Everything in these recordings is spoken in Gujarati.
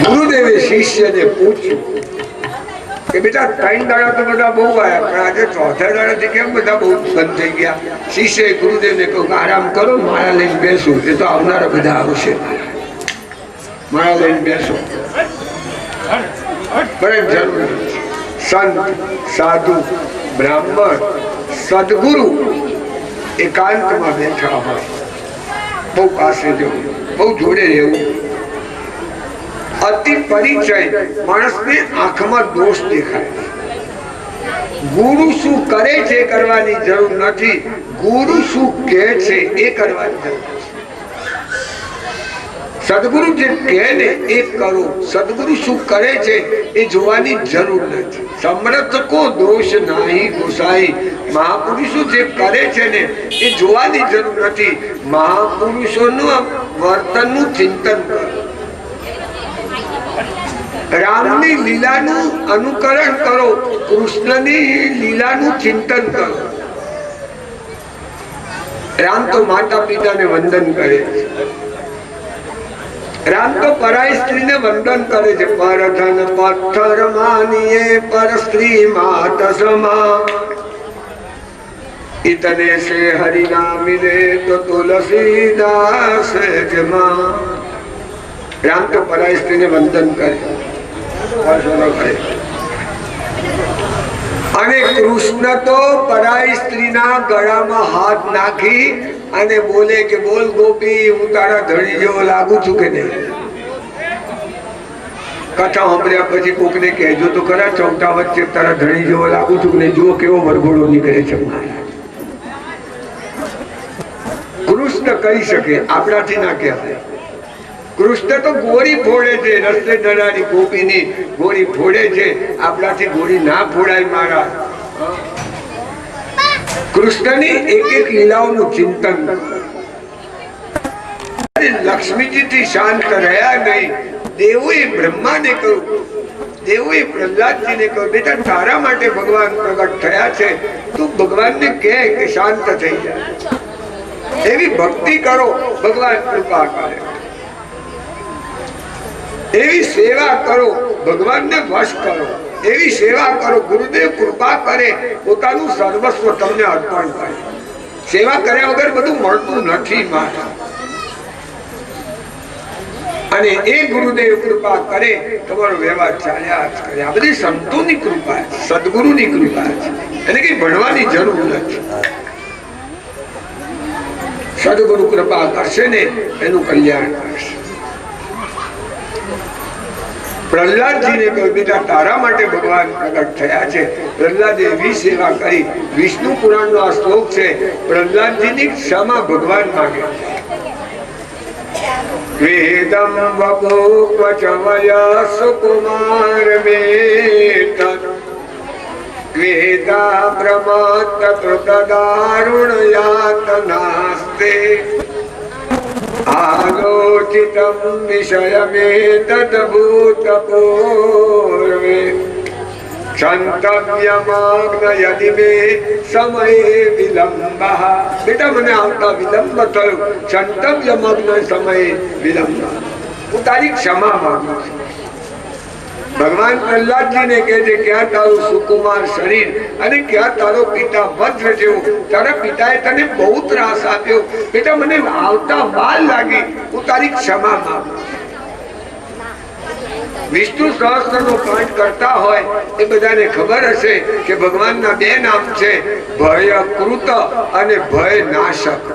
ગુરુદેવે શિષ્યને પૂછ્યું કે બેટા 3 દાડા તો બધા બહુ આવ્યા, પણ આજે ચોથા દાડાથી કેમ બધા બહુ બંધ થઈ ગયા? શિષ્યએ ગુરુદેવને કહ્યું કે આરામ કરો, માળા લઈને બેસો, એ તો આવનારા બધા આવશે, માળા લઈને બેસો. પણ જરૂર સંત, સાધુ, બ્રાહ્મણ, સદગુરુ એકાંતમાં બેઠા હોય, બહુ પાસે જવું, બહુ જોડે રહેવું. અતિ પરિચય માણસને આંખમાં દોષ દેખાય. ગુરુ શું કરે છે કરવાની જરૂર નથી, ગુરુ શું કહે છે એ કરવાની જરૂર છે. સદગુરુ જે કહે ને એ કરો, સદગુરુ શું કરે છે એ જોવાની જરૂર નથી. સમર્થ કો દોષ નહીં ગોસાઈ, મહાપુરુષો જે કરે છે ને એ જોવાની જરૂર નથી. મહાપુરુષોનું વર્તનનું ચિંતન કરો. રામની લીલાનું અનુકરણ કરો, કૃષ્ણની લીલાનું ચિંતન કરો. રામ તો માતા પિતાને વંદન કરે છે, રામ તો પરાઈ સ્ત્રીને વંદન કરે છે. પરધન પથ્થર માનીએ પર સ્ત્રી માત સમા, ઇતને સે હરિ ના મિલે તો તુલસીદાસ જમા. રામ તો પરાઈ સ્ત્રીને વંદન કરે અને કૃષ્ણ તો પરાઈ સ્ત્રીના ગળામાં હાથ નાખી અને બોલે કે બોલ ગોપી, હું તારા ધણી જેવો લાગુ છું કે નહીં? કથા સાંભળ્યા પછી કોકને કહેજો તો ખરા, ચૌટા વચ્ચે તારા ધણી જેવો લાગુ છું કે નહીં? જુઓ કેવો વરઘોડો નીકળે છે. કૃષ્ણ કહી શકે, આપણાથી ના કહેવાય. કૃષ્ણ તો ગોળી ફોડે છે, રસ્તે જનારી ગોપીની ગોળી ફોડે છે, આપણાથી ગોળી ના ફોડાય. મારા કૃષ્ણની એક એક લીલાઓનું ચિંતન. લક્ષ્મીજી થી શાંત રહ્યા નહીં. દેવોએ બ્રહ્માને કહ્યું, દેવોએ પ્રહલાદજીને કહ્યું, બેટા તારા માટે ભગવાન પ્રગટ થયા છે, તું ભગવાનને કહે કે શાંત થઈ જાય. એવી ભક્તિ કરો, ભગવાન કૃપા કરે. એવી સેવા કરો, ભગવાનને વશ કરો. એવી સેવા કરો, ગુરુદેવ કૃપા કરે, પોતાનું સર્વસ્વ તમને અર્પણ કરે. સેવા કર્યા વગર બધું મળતું નથી મારા. અને એ ગુરુદેવ કૃપા કરે, તમારો વ્યવહાર ચાલ્યા જ કરે. આ બધી સંતોની કૃપા છે, સદગુરુની કૃપા છે, એને કઈ ભણવાની જરૂર નથી. સદગુરુ કૃપા કરશે ને એનું કલ્યાણ કરશે. પ્રહલાદજીને કહ્યું, બેટા તારા માટે ભગવાન પ્રગટ થયા છે. પ્રહલાદે એવી સેવા કરી. વિષ્ણુ પુરાણનો આ શ્લોક છે. પ્રહલાદજીની ક્ષમા ભગવાન માંગે છે. વેદમ વપો ક્વચવયા સુકુમાર મેત વેદા બ્રહ્મત કૃતદારુણ યાતનાસ્તે આલોચિતમ વિષયમેતદ ભૂતપૂર્વે ક્ષંતવ્યમગ્ન યદિ મે સમયે વિલંબઃ. બેટા મને આવતા વિલંબ થયો, ક્ષંતવ્યમગ્ન સમયે વિલંબ, હું તારી ક્ષમા માંગુ છું. ભગવાન પ્રહલાદજીને કહે છે, ક્યાં તારું સુકુમાર શરીર અને ક્યાં તારો પિતા વજ્ર જેવો? તારા પિતાએ તને બહુ ત્રાસ આપ્યો, બેટા મને આવતા વાર લાગી, હું તારી ક્ષમા માંગુ. વિષ્ણુ સહસ્ત્રનો પાઠ કરતા હોય એ બધાને ખબર હશે કે ભગવાનના બે નામ છે, ભયકૃત અને ભયનાશક.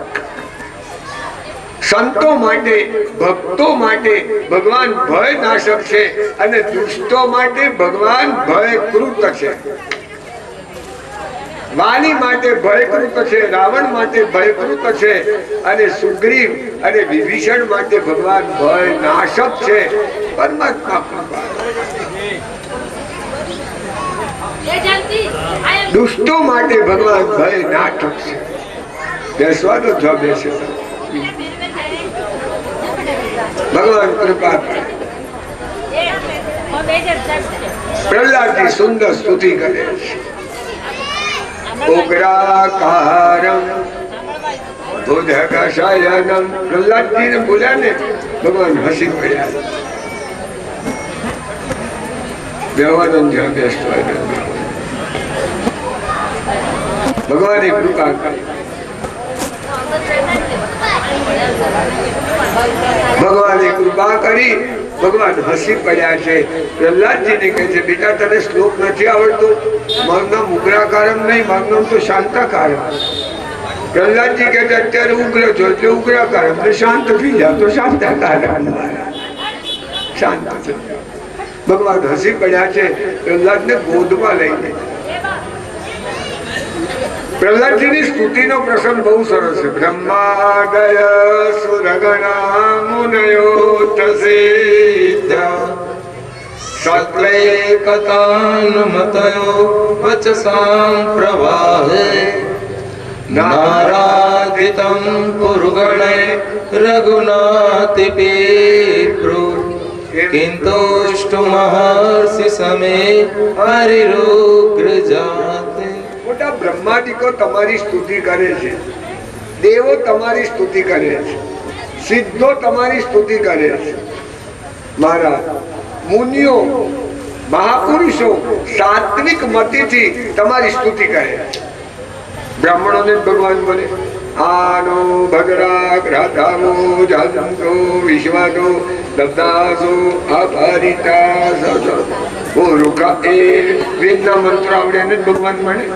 સંતો માટે, ભક્તો માટે ભગવાન ભયનાશક છે અને દુષ્ટો માટે ભગવાન ભયકૃત છે. વાલી માટે ભયકૃત છે, રાવણ માટે ભયકૃત છે અને સુગ્રીવ અને વિભીષણ માટે ભગવાન ભયનાશક છે. પરમાત્મા કૃપા. દુષ્ટો માટે ભગવાન ભયનાશક છે. બેસવા તો જો બેસે, ભગવાન કૃપા કરે. પ્રહલાદજી સુંદર સ્તુતિ કરે છે. ઉગ્રાકારમ ભુજગશયનમ. પ્રહલાદજીને બોલ્યા ને, ભગવાન હસી પડ્યા. વ્યવહાર જ્યાં બેસ્ટ હોય ભગવાને કૃપા કરી. ભગવાને કૃપા કરી. ભગવાન હસી પડ્યા છે. પ્રહલાદજીને કહે છે બેટા તને શ્લોક નથી આવડતો? મારું નામ ઉગ્રાકારમ નહીં, મારું નામ તો શાંતાકારમ. પ્રહલાદજી કહે છે અત્યારે ઉગ્ર છો એટલે ઉગ્રાકારમ, શાંત થઈ જાવ તો શાંતાકારમ. શાંત થઈ જાવ. ભગવાન હસી પડ્યા છે. પ્રહલાદને ગોદમાં લઈને પ્રહલાદજીની સ્તુતિનો પ્રસંગ બહુ સરસ છે. બ્રહ્માદય સુરગણા મુનયો તસિદ્ધા સકલે કથાનમતયો વચસાં પ્રવાહે નારાધિતં પુરુગણે રઘુનાથિ પીપ્રુ કિંતુષ્ટુ મહર્ષિ સમે હરિરુગ્ર જાતે. મોટા બ્રહ્માદિકો તમારી સ્તુતિ કરે છે, દેવો તમારી સ્તુતિ કરે છે, સિદ્ધો તમારી સ્તુતિ કરે છે. મહારાજ મુનિઓ મહાપુરુષો સાત્વિક મતિથી તમારી સ્તુતિ કરે છે. બ્રાહ્મણોને ભગવાન બોલે આનો ભદ્રાક રાધામો જાનકો વિશ્વાસો દબ્દાસો આભારિતા સદો રૂખા એ વેદના મંત્ર આવડે ને ભગવાન મળે.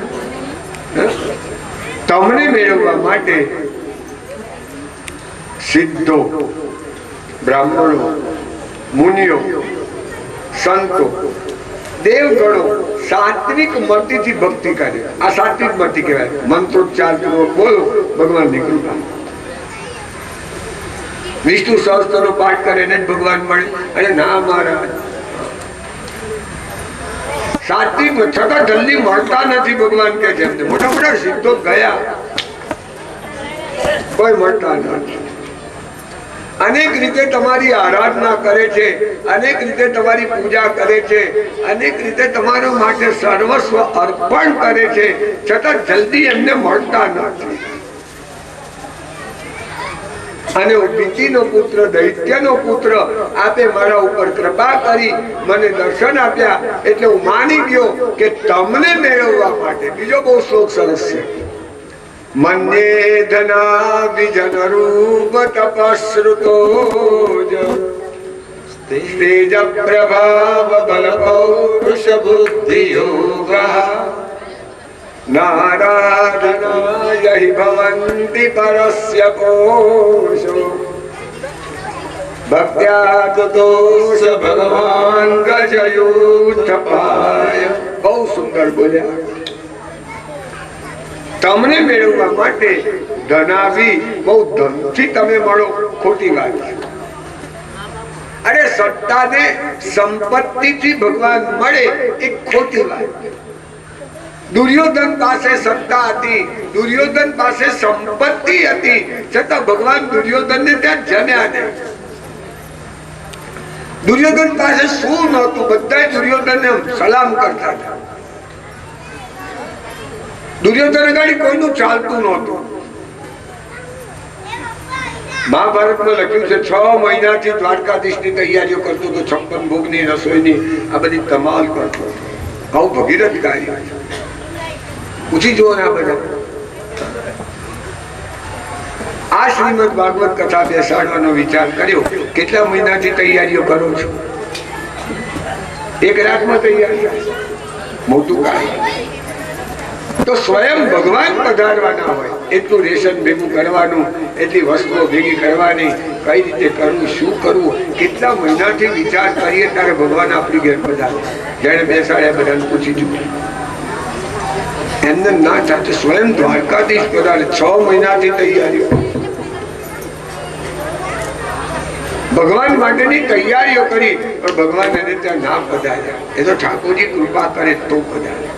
તમને મેળવવા માટે સિદ્ધો બ્રાહ્મણો મુનિઓ સંતો દેવગણો સાત્વિક મતિથી ભક્તિ કરે. આ સાત્વિક મતિ કહેવાય. મંત્રોચ્ચાર બોલો ભગવાનની કૃપા. વિષ્ણુ સહસ્ત્રનો પાઠ કરે ને ભગવાન મળે. અને ના મહારાજ સાત્વિક છતાં જલ્દી મળતા નથી. ભગવાન કે છે મોટા મોટા સિદ્ધો ગયા કોઈ મળતા નથી. અનેક રીતે તમારી આરાધના કરે છે, અનેક રીતે તમારી પૂજા કરે છે, અનેક રીતે તમારા માટે સર્વસ્વ અર્પણ કરે છે, છતાં જલ્દી એમને મળતા નથી. અને પિતિનો પુત્ર દૈત્યનો પુત્ર આપે મારા ઉપર કૃપા કરી મને દર્શન આપ્યા એટલે હું માની ગયો કે તમને મેળવવા માટે. બીજો બહુ શ્લોક સરસ છે. મન્યે ધના વિજન રૂપ તપશ્રુતો તેજ પ્રભાવ બલ પૌરુષ બુદ્ધિ યોગ નારાધનાય હિ ભવન્તિ પરસ્ય કોશો ભક્ત્યા દોષ ભગવાન ગજયુથપાય. બહુ સુંદર બોલ્યા. તમને મેળવવા માટે ધનાવી બહુ ધનથી તમે મળો ખોટી વાત છે. અરે સત્તાને સંપત્તિથી ભગવાન મળે એ ખોટી વાત. દુર્યોધન પાસે સત્તા હતી, દુર્યોધન પાસે સંપત્તિ હતી, છતાં ભગવાન દુર્યોધનને ત્યાં જમ્યા નહીં. દુર્યોધન પાસે શું નહોતું, બધા દુર્યોધનને સલામ કરતા હતા. દુર્યોધન ગાડી કોઈનું ચાલતું નહોતું. મહાભારતમાં લખ્યું છે 6 મહિનાથી દ્વારકાધીશની તૈયારીઓ કરતો હતો. 56 ભોગની રસોઈની આ બધી ધમાલ કરતો હતો. આવું ભગીરથ કાર્ય છે. પૂછી જુઓ ને આ બધા. આ શ્રીમદ ભાગવત કથા બેસાડવાનો વિચાર કર્યો. કેટલા મહિનાથી તૈયારીઓ કરો છો? એક રાતમાં તૈયારી મોટું કાર્ય. તો સ્વયં ભગવાન પધારવાના હોય એટલું રેશન ભેગું કરવાનું, એટલી વસ્તુઓ ભેગી કરવાની, કઈ રીતે કરવું, શું કરવું, કેટલા મહિનાથી વિચાર કરીએ ત્યારે ભગવાન આપણી ઘેર પધારે. જેને બેસાડ્યા બધાને પૂછી જુઓ. એમને ના ચાહે સ્વયં દ્વારકાધીશ પધારે. 6 મહિનાથી તૈયારીઓ. ભગવાન માટેની તૈયારીઓ કરી પણ ભગવાન એને ત્યાં ના પધાર્યા. એ તો ઠાકોરજી કૃપા કરે તો પધારે.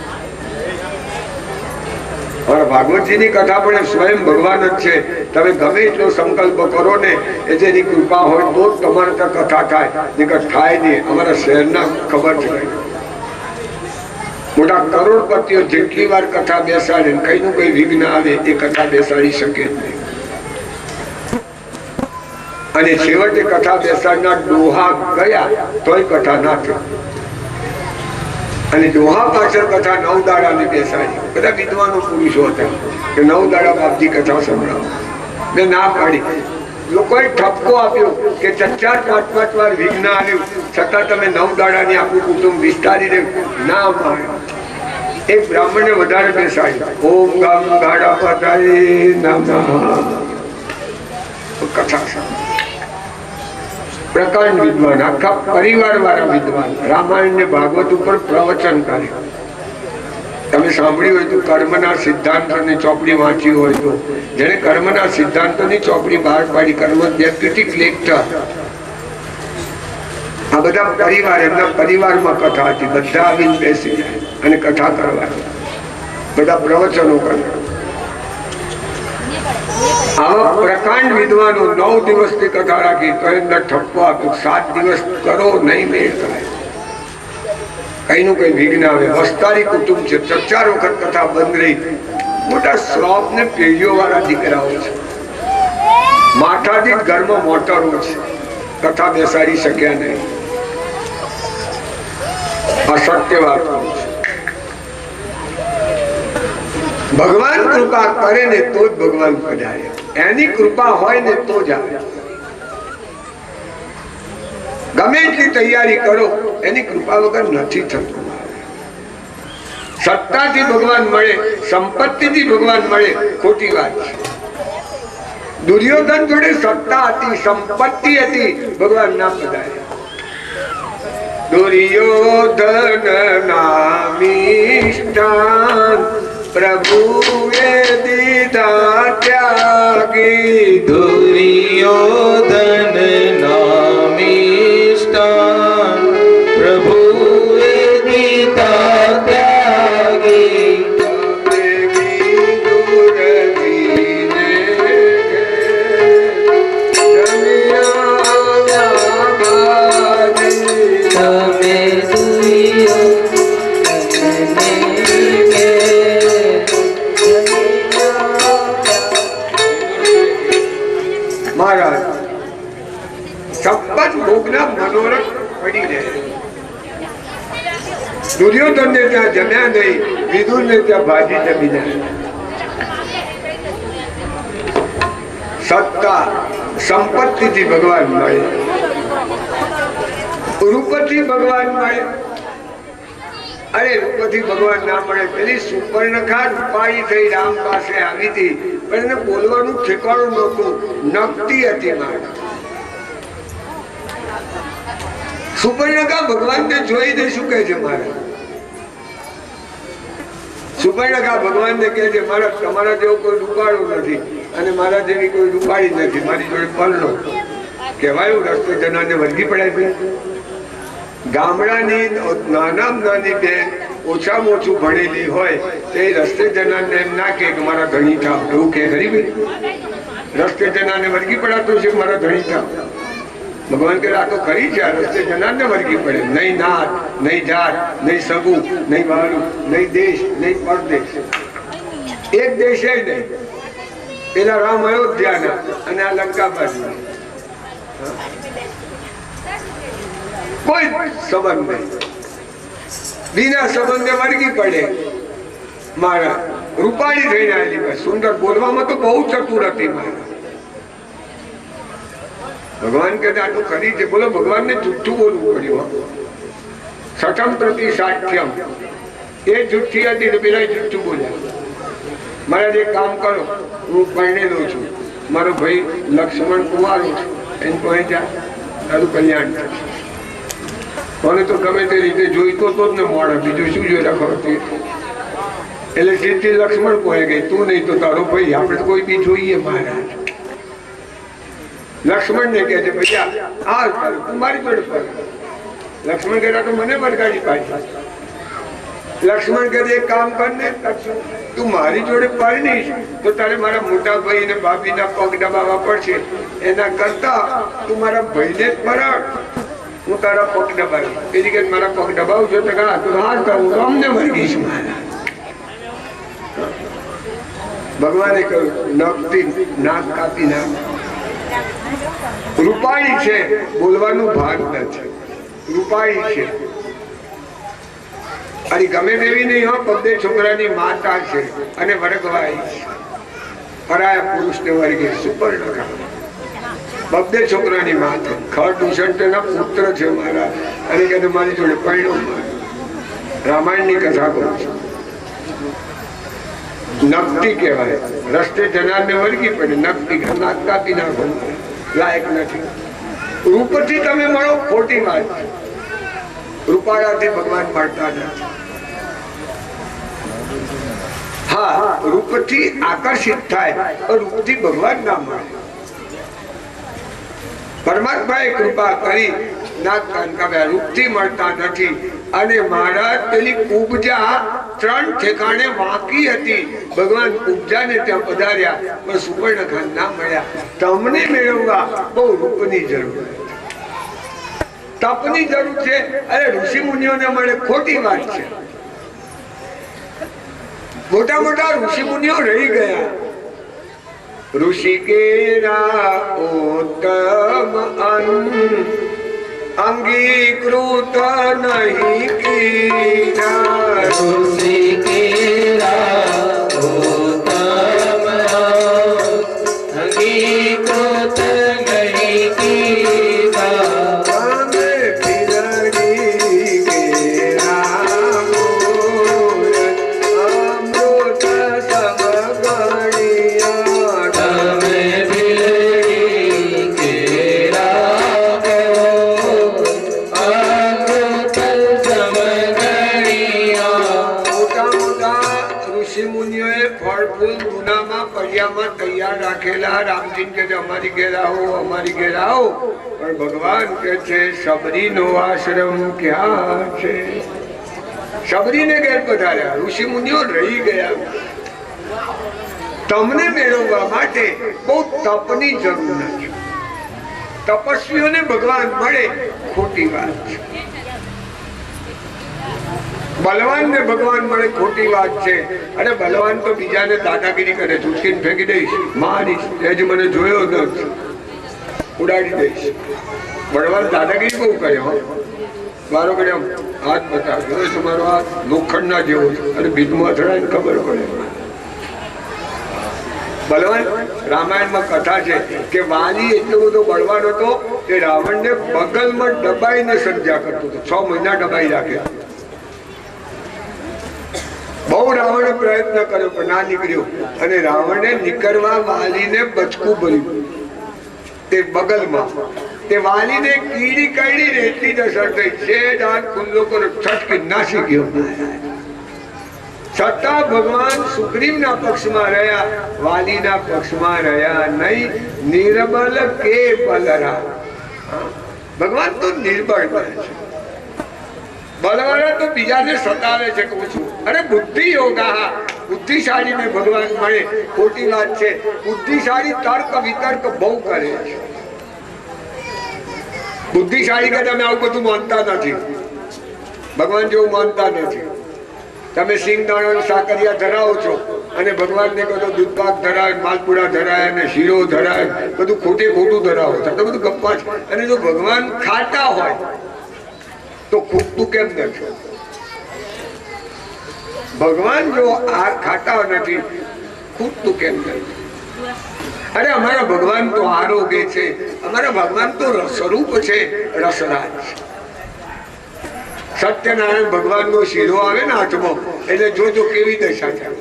ભાગવતજીની કથા પણ સ્વયં ભગવાન જ છે. તમે ગમે એટલો સંકલ્પ કરો ને એ જેની કૃપા હોય તો જ તમારે ત્યાં કથા થાય, નહીંતર થાય નહીં. અમારા શહેરના ખબર છે, મોટા કરોડપતિઓ જેટલી વાર કથા બેસાડે કઈ નું કઈ વિઘ્ન આવે એ કથા બેસાડી શકે જ નહીં. અને છેવટે કથા બેસાડનાર ડોહા ગયા તોય કથા ના થઈ. અને ડોહા પાછળ કથા 9 દાડાની બેસાડી. બધા વિદ્વાનો પુરુષો હતા કે 9 દાડા બાપજી કથા સંભળાવો. મેં ના પાડી. લોકોએ ઠપકો આપ્યો કે 4-5 વાર વિઘ્ન આવ્યું છતાં તમે 9 દાડાની આપણું કુટુંબ વિસ્તારી રહ્યું. ના માર્યો. એક બ્રાહ્મણને વધારે બેસાડી. ઓમ ગમ ગાડાપતાય નમઃ. કથા પ્રકાંડ વિદ્વાન, આખા પરિવાર વાળા વિદ્વાન, રામાયણ ને ભાગવત ઉપર પ્રવચન કરે. તમે સાંભળ્યું હોય તો કર્મના સિદ્ધાંતોની ચોપડી વાંચી હોય તો, જેને કર્મના સિદ્ધાંતોની ચોપડી બહાર પાડી, કર્મ ડેપ્યુટી કલેક્ટર, આ બધા પરિવાર, એમના પરિવારમાં કથા હતી. બધા આવીને બેસી જાય અને કથા કરવાની, બધા પ્રવચનો કરે. આવા પ્રકાંડ વિદ્વાનો 9 દિવસની કથા રાખી તો એમને ઠપકો આપ્યો 7 દિવસ કરો નહીં મેળ થાય. કઈનું કઈ વિઘ્ન આવે. વસ્તારી કુટુંબ છે, 4 વખત કથા બંધ રહી. મોટા શ્રોપ ને પેઢીઓ વાળા દીકરાઓ છે, માથાથી ઘરમાં મોટરો છે, કથા બેસાડી શક્યા નહીં. અસત્ય વાત છે. ભગવાન કૃપા કરે ને તો જ ભગવાન પધારે. એની કૃપા હોય ને તો જ આવે. ગમે એટલી તૈયારી કરો, એની કૃપા વગર નથી થતું. સત્તાથી ભગવાન મળે, સંપત્તિથી ભગવાન મળે, ખોટી વાત છે. દુર્યોધન જોડે સત્તા હતી, સંપત્તિ હતી, ભગવાન ના પધારે. દુર્યોધન નામિષ્ટાન પ્રભુએ દીધા ત્યાગી. દુર્યોધન નામિષ્ટાન પ્રભુએ દીધા ત્યાગી. દુર્યોધન ને ત્યાં જમ્યા નહીં, વિદુર ને ત્યાં ભાજી જમી જાય. સત્તા સંપત્તિ થી ભગવાન મળે, રૂપથી ભગવાન મળે. અરે રૂપથી ભગવાન ના મળે. પેલી સુપર્ણખા રૂપાળી થઈ રામ પાસે આવી હતી, પણ એને બોલવાનું ઠેકાણું નહોતું, નકતી હતી. મારે સુપર્ણખા ભગવાનને જોઈને શું કહે છે? મારે સુપર્ણખા ભગવાનને કહે છે, મારા તમારા જેવો કોઈ રૂપાળો નથી અને મારા જેવી કોઈ રૂપાળી નથી, મારી જોડે પરણો. કહેવાયું રસ્તે જનાને વળગી પડાય. ગામડાની નાનામાં નાની બેન ઓછામાં ઓછું ભણેલી હોય તો એ રસ્તે જનાને એમ ના કે મારા ધણી થાવ, એવું કે ખરી બેન? રસ્તે જનાને વળગી પડાતું છે મારા ધણી થાવ. ભગવાન કે આ તો ખરી છે, રસ્તે જનારને વળગી પડે. નહીં નાત, નહીં જાત, નહીં સગું, નહીં વાળું, નહીં દેશ, નહીં પરદેશ. એક દેશે નહીં. પેલા રામ અયોધ્યાના અને આ લંકા બાજુ કોઈ સંબંધ નહીં. બીના સંબંધે વળગી પડે. મારા રૂપાળી થઈને આવેલી, સુંદર, બોલવામાં તો બહુ ચતુર હતી. મારા ભગવાન કે આટલું ખરી છે. બોલો, ભગવાનને જુઠ્ઠું બોલવું પડ્યું. સઠમ પ્રતિ સાઠ્યમ, એ જુઠ્ઠી હતી તો પેલા જુઠ્ઠું બોલ્યા. મારા એક કામ કરો, હું પરણેલો છું, મારો ભાઈ લક્ષ્મણ કુમારો છું, એને કોઈ જા, તારું કલ્યાણ થશે. મને તો ગમે તે રીતે જોઈતો તો જ ને મળે, બીજું શું જોઈ રાખો. એટલે સીધી લક્ષ્મણ કોઈ ગઈ, તું નહીં તો તારો ભાઈ, આપણે કોઈ બી જોઈએ. મહારાજ લક્ષ્મણ ને કહે છે, ભૈયા આ તું મારી જોડે પર. લક્ષ્મણ કહેતા તો મને વળગાડી પાછી. લક્ષ્મણ કહે એક કામ કર ને, તું મારી જોડે પરણીશ તો તારે મારા મોટા ભાઈ ને ભાભીના પગ દબાવવા પડશે. એના કરતા તું મારા ભાઈને જ પરાળ, હું તારા પગ દબાવી. એની કે મારા પગ દબાવજો તો હા કહું તો અમને વળગીશ. ભગવાને કહ્યું નખથી નાક કાપી નાખ. રૂપાળી છે, બોલવાનું ભાગ નથી. રૂપાળી છે, અરે ગમે તેવી નહીં હો, બબ્બે છોકરાની માતા છે અને વર્ગવાઈ પરાયા પુરુષને વર્ગે સુપર્ણ બબ્બે છોકરાની માતા ખરદૂષણના પુત્ર છે મારા, અને કે મારી જોડે પરણો. રામાયણની કથા કહું છું. નકટી કહેવાય, રસ્તે જનારને વર્ગી પડે. નકટી નાક કાપી નાખો, લાયક નથી. રૂપથી તમે મળો, ખોટી વાત. રૂપાળાથી ભગવાન મળતા નથી. હા, રૂપથી આકર્ષિત થાય, પણ રૂપથી ભગવાન ના મળે. પરમાત્માએ કૃપા કરી નાક કાન કાપ્યા, રૂપથી મળતા નથી. અને મહારાજ પેલી કુબજા 3 ઠેકાણે વાંકી હતી. ભગવાન કુબજાને ત્યાં પધાર્યા, પણ સુપર્ણખા ના મળ્યા. તમને મેળવવા બહુ રૂપની જરૂર, તપની જરૂર છે. અરે ઋષિ મુનિઓને મળે, ખોટી વાત છે. મોટા મોટા ઋષિ મુનિઓ રહી ગયા. ઋષિકેરા ઉત્તમ અંગીકૃત નહીં કીના. ઋષિકેરા ઉત્તમ અંગીકૃત નહીં કીના. અમે ફિરડી કેરા મોર અમૃત સમગણિયા. તમે બિલડી કેરા અમૃત સમગણિયા. મોટા મોટા ઋષિ મુનિઓએ ફળ ફૂલ ગુનામાં પડિયામાં તૈયાર રાખેલા. રામજી કે છે અમારી ઘેર આવો, અમારી ઘેર આવો. પણ ભગવાન કે છે શબરીનો આશ્રમ ક્યાં છે? શબરીને ઘેર પધાર્યા. ઋષિ મુનિઓ રહી ગયા. તમને મેળવવા માટે બહુ તપની જરૂર નથી. તપસ્વીઓને ભગવાન મળે, ખોટી વાત છે. બલવાન ને ભગવાન મળે, ખોટી વાત છે. અને બલવાન તો બીજાને દાદાગીરી કરે, ચૂટકીને ફેંકી દઈશ, મારીશ, એ જ મને જોયો નથી, ઉડાડી દઈશ. બળવાન દાદાગીરી બહુ કરે. મારો ઘરે હાથ બતાવ્યો, તમારો હાથ લોખંડના જેવો છે, અને ભીતમાં અથડાઈને ખબર પડે. બલવાન રામાયણમાં કથા છે કે વાલી એટલો બધો બળવાન હતો કે રાવણને બગલમાં દબાઈને સંધ્યા કરતો હતો. 6 મહિના દબાઈ રાખે. બહુ રાવણે પ્રયત્ન કર્યો પણ ના નીકળ્યો. અને રાવણે નીકળવા વાલીને બચકું ભર્યું તે બગલમાં. તે વાલીને કીડી કઈડી ને એટલી જ અસર થઈ, શેડ હાથ ખુલ્લો કરો, છટકી નાસી ગયો. છતાં ભગવાન સુગ્રીવના પક્ષમાં રહ્યા, વાલીના પક્ષમાં રહ્યા નહીં. નિર્બલ કે બલરા. ભગવાન તો નિર્બળ બને છે, બલવાળા તો બીજાને સતાવે છે. કહું છું, અરે બુદ્ધિ યોગા, બુદ્ધિશાળીને ભગવાન મળે, ખોટી વાત છે. બુદ્ધિશાળી તર્ક વિતર્ક બહુ કરે છે. બુદ્ધિશાળી કે તમે આવું બધું માનતા નથી, ભગવાન જેવું માનતા નથી. તમે સિંગદાણા સાકરિયા ધરાવો છો અને ભગવાનને કહો તો દૂધપાક ધરાવે, માલપુડા ધરાય અને શીરો ધરાય, બધું ખોટે ખોટું ધરાવો છો, તો બધું ગપ્પા છે. અને જો ભગવાન ખાતા હોય તો ખૂટતું કેમ નથી? ભગવાન જો આ ખાતા નથી, ખૂટતું કેમ નથી? અરે અમારા ભગવાન તો આરોગ્ય છે, અમારા ભગવાન તો સ્વરૂપ છે, રસરાજ. સત્યનારાયણ ભગવાન નો શીરો આવે ને હાથમાં, એટલે જોજો કેવી દશા થાય.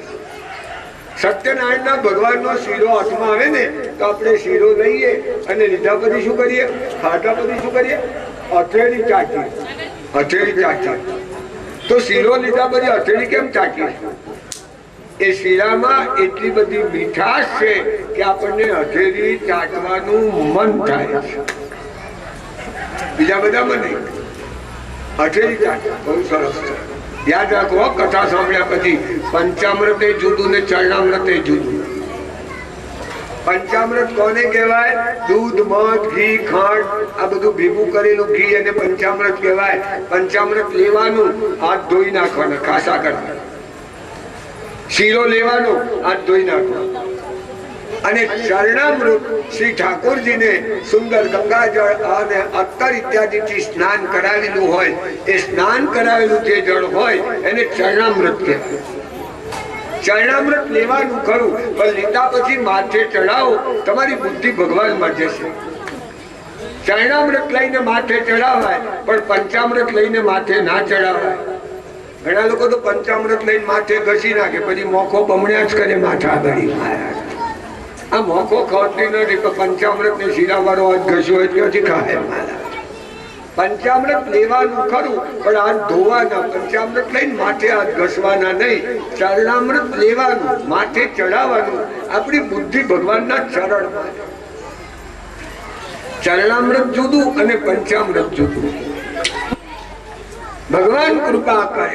સત્યનારાયણ ભગવાન નો શીરો હાથમાં આવે ને તો આપણે શીરો લઈએ અને લીધા પછી શું કરીએ? ખાધા પછી શું કરીએ? હથેળી ચાટીએ. હથેળી ચાટીએ તો શીરો લીધા પછી હથેળી કેમ ચાટીએ? એ શીરામાં એટલી બધી મીઠાશ છે કે આપણને હથેળી ચાટવાનું મન થાય છે. બીજા બધા મને હથેળી ચાટ બહુ સરસ છે. યાદ રાખો, કથા સાંભળ્યા પછી પંચામૃતે જુદું ને ચરણામૃતે જુદું. પંચામૃત કોને કહેવાય? દૂધ, મધ, ઘી, ખાંડ આ બધું ભેગું કરેલું ઘી અને પંચામૃત કહેવાય. પંચામૃત લેવાનું, હાથ ધોઈ નાખવાના, ખાસા કરતા. શીરો લેવાનો, હાથ ધોઈ નાખવાનો. અને ચરણામૃત શ્રી ઠાકોરજીને સુંદર ગંગાજળ અને અત્તર ઇત્યાદિથી સ્નાન કરાવેલું હોય, એ સ્નાન કરાવેલું જે જળ હોય એને ચરણામૃત કહેવાય. ચરણામૃત લેવાનું ખરું, પણ લીધા પછી માથે ચડાવો, તમારી બુદ્ધિ ભગવાનમાં જશે. ચરણામૃત લઈને માથે ચડાવાય, પણ પંચામૃત લઈને માથે ના ચડાવાય. ઘણા લોકો તો પંચામૃત લઈને માથે ઘસી નાખે, પછી મોખો બમણ્યા જ કરે માથા આગળ. આ મોખો ખવતી નથી, પણ પંચામૃત ને શીરા વાળો હાથ ઘસ્યો હોય ત્યાંથી ખાય. પંચામૃત લેવાનું ખરું, પણ હાથ ધોવાના. પંચામૃત લઈને માથે હાથ ઘસવાના નહીં. ચરણામૃત લેવાનું, માથે ચડાવવાનું. આપણી બુદ્ધિ ભગવાનના ચરણમાં. ચરણામૃત જુદું અને પંચામૃત જુદું. ભગવાન કૃપા કરે.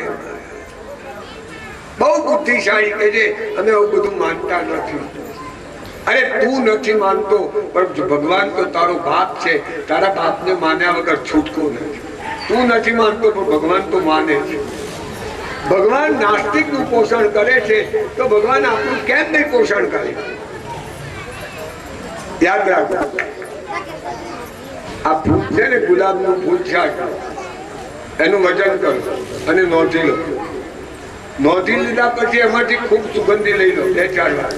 બહુ બુદ્ધિશાળી કે છે અમે એવું બધું માનતા નથી. અરે તું નથી માનતો, પણ ભગવાન તો તારો બાપ છે. તારા બાપને માન્યા વગર છૂટકો નથી. તું નથી માનતો, પણ ભગવાન તો માને છે. ભગવાન નાસ્તિક નું પોષણ કરે છે, તો ભગવાન આપણું કેમ નહીં પોષણ કરે? યાદ રાખો, આ ફૂલ છે ને, ગુલાબ નું ફૂલ છે, એનું વજન કરો અને નોંધી લો. નોંધી લીધા પછી એમાંથી ખૂબ સુગંધી લઈ લો, 2-4 વાર.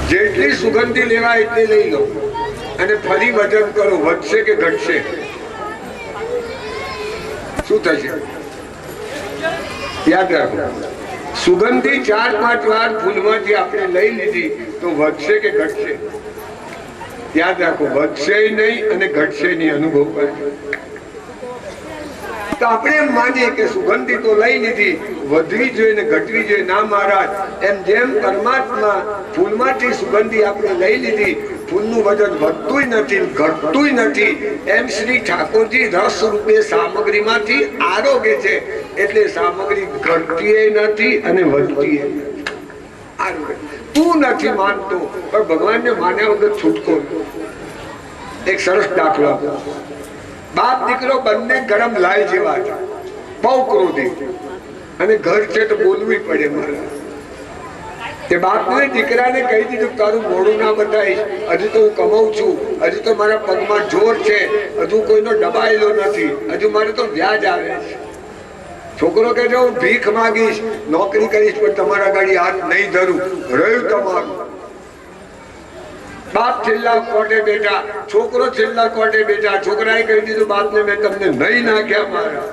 જેટલી સુગંધી લેવાય એટલી લઈ લો અને ફરી વજન કરો. વધશે કે ઘટશે? શું થશે? યાદ રાખો, સુગંધી 4-5 વાર ફૂલમાંથી આપણે લઈ લીધી તો વધશે કે ઘટશે? યાદ રાખો, વધશે નહીં અને ઘટશે નહીં. અનુભવ કરજો. તો આપણે એમ માનીએ કે સુગંધી તો લઈ લીધી, વધવી જોઈએ ને ઘટવી જોઈએ. ના મહારાજ, એમ જેમ પરમાત્મા ફૂલમાંથી સુગંધી આપણે લઈ લીધી, ફૂલનું વજન વધતું નથી ઘટતું નથી, એમ શ્રી ઠાકોરજી રસ રૂપે સામગ્રીમાંથી આરોગે છે. એટલે સામગ્રી ઘટતી નથી અને વધતી નથી. તું નથી માનતો, પણ ભગવાનને માન્યા વગર છૂટકો. એક સરસ દાખલો. બાપ દીકરો બંને ગરમ લાય જેવા હતા, બહુ ક્રોધી, અને ઘર છે તો બોલવું પડે. મારા તે બાપને દીકરાને કહી દીધું, તારું મોડું ના બતાવીશ, હજુ તો હું કમાઉં છું, હજુ તો મારા પગમાં જોર છે, હજુ કોઈનો દબાયેલો નથી, હજુ મારે તો વ્યાજ આવે છે. છોકરો કહે છે, હું ભીખ માંગીશ, નોકરી કરીશ, પણ તમારા ગાડી હાથ નહીં ધરું, રહ્યું તમારું. બાપ છેલ્લા કોટે બેઠા, છોકરો છેલ્લા કોટે બેઠા. છોકરાએ કહી દીધું બાપને, મેં તમને નહીં નાખ્યા મારા.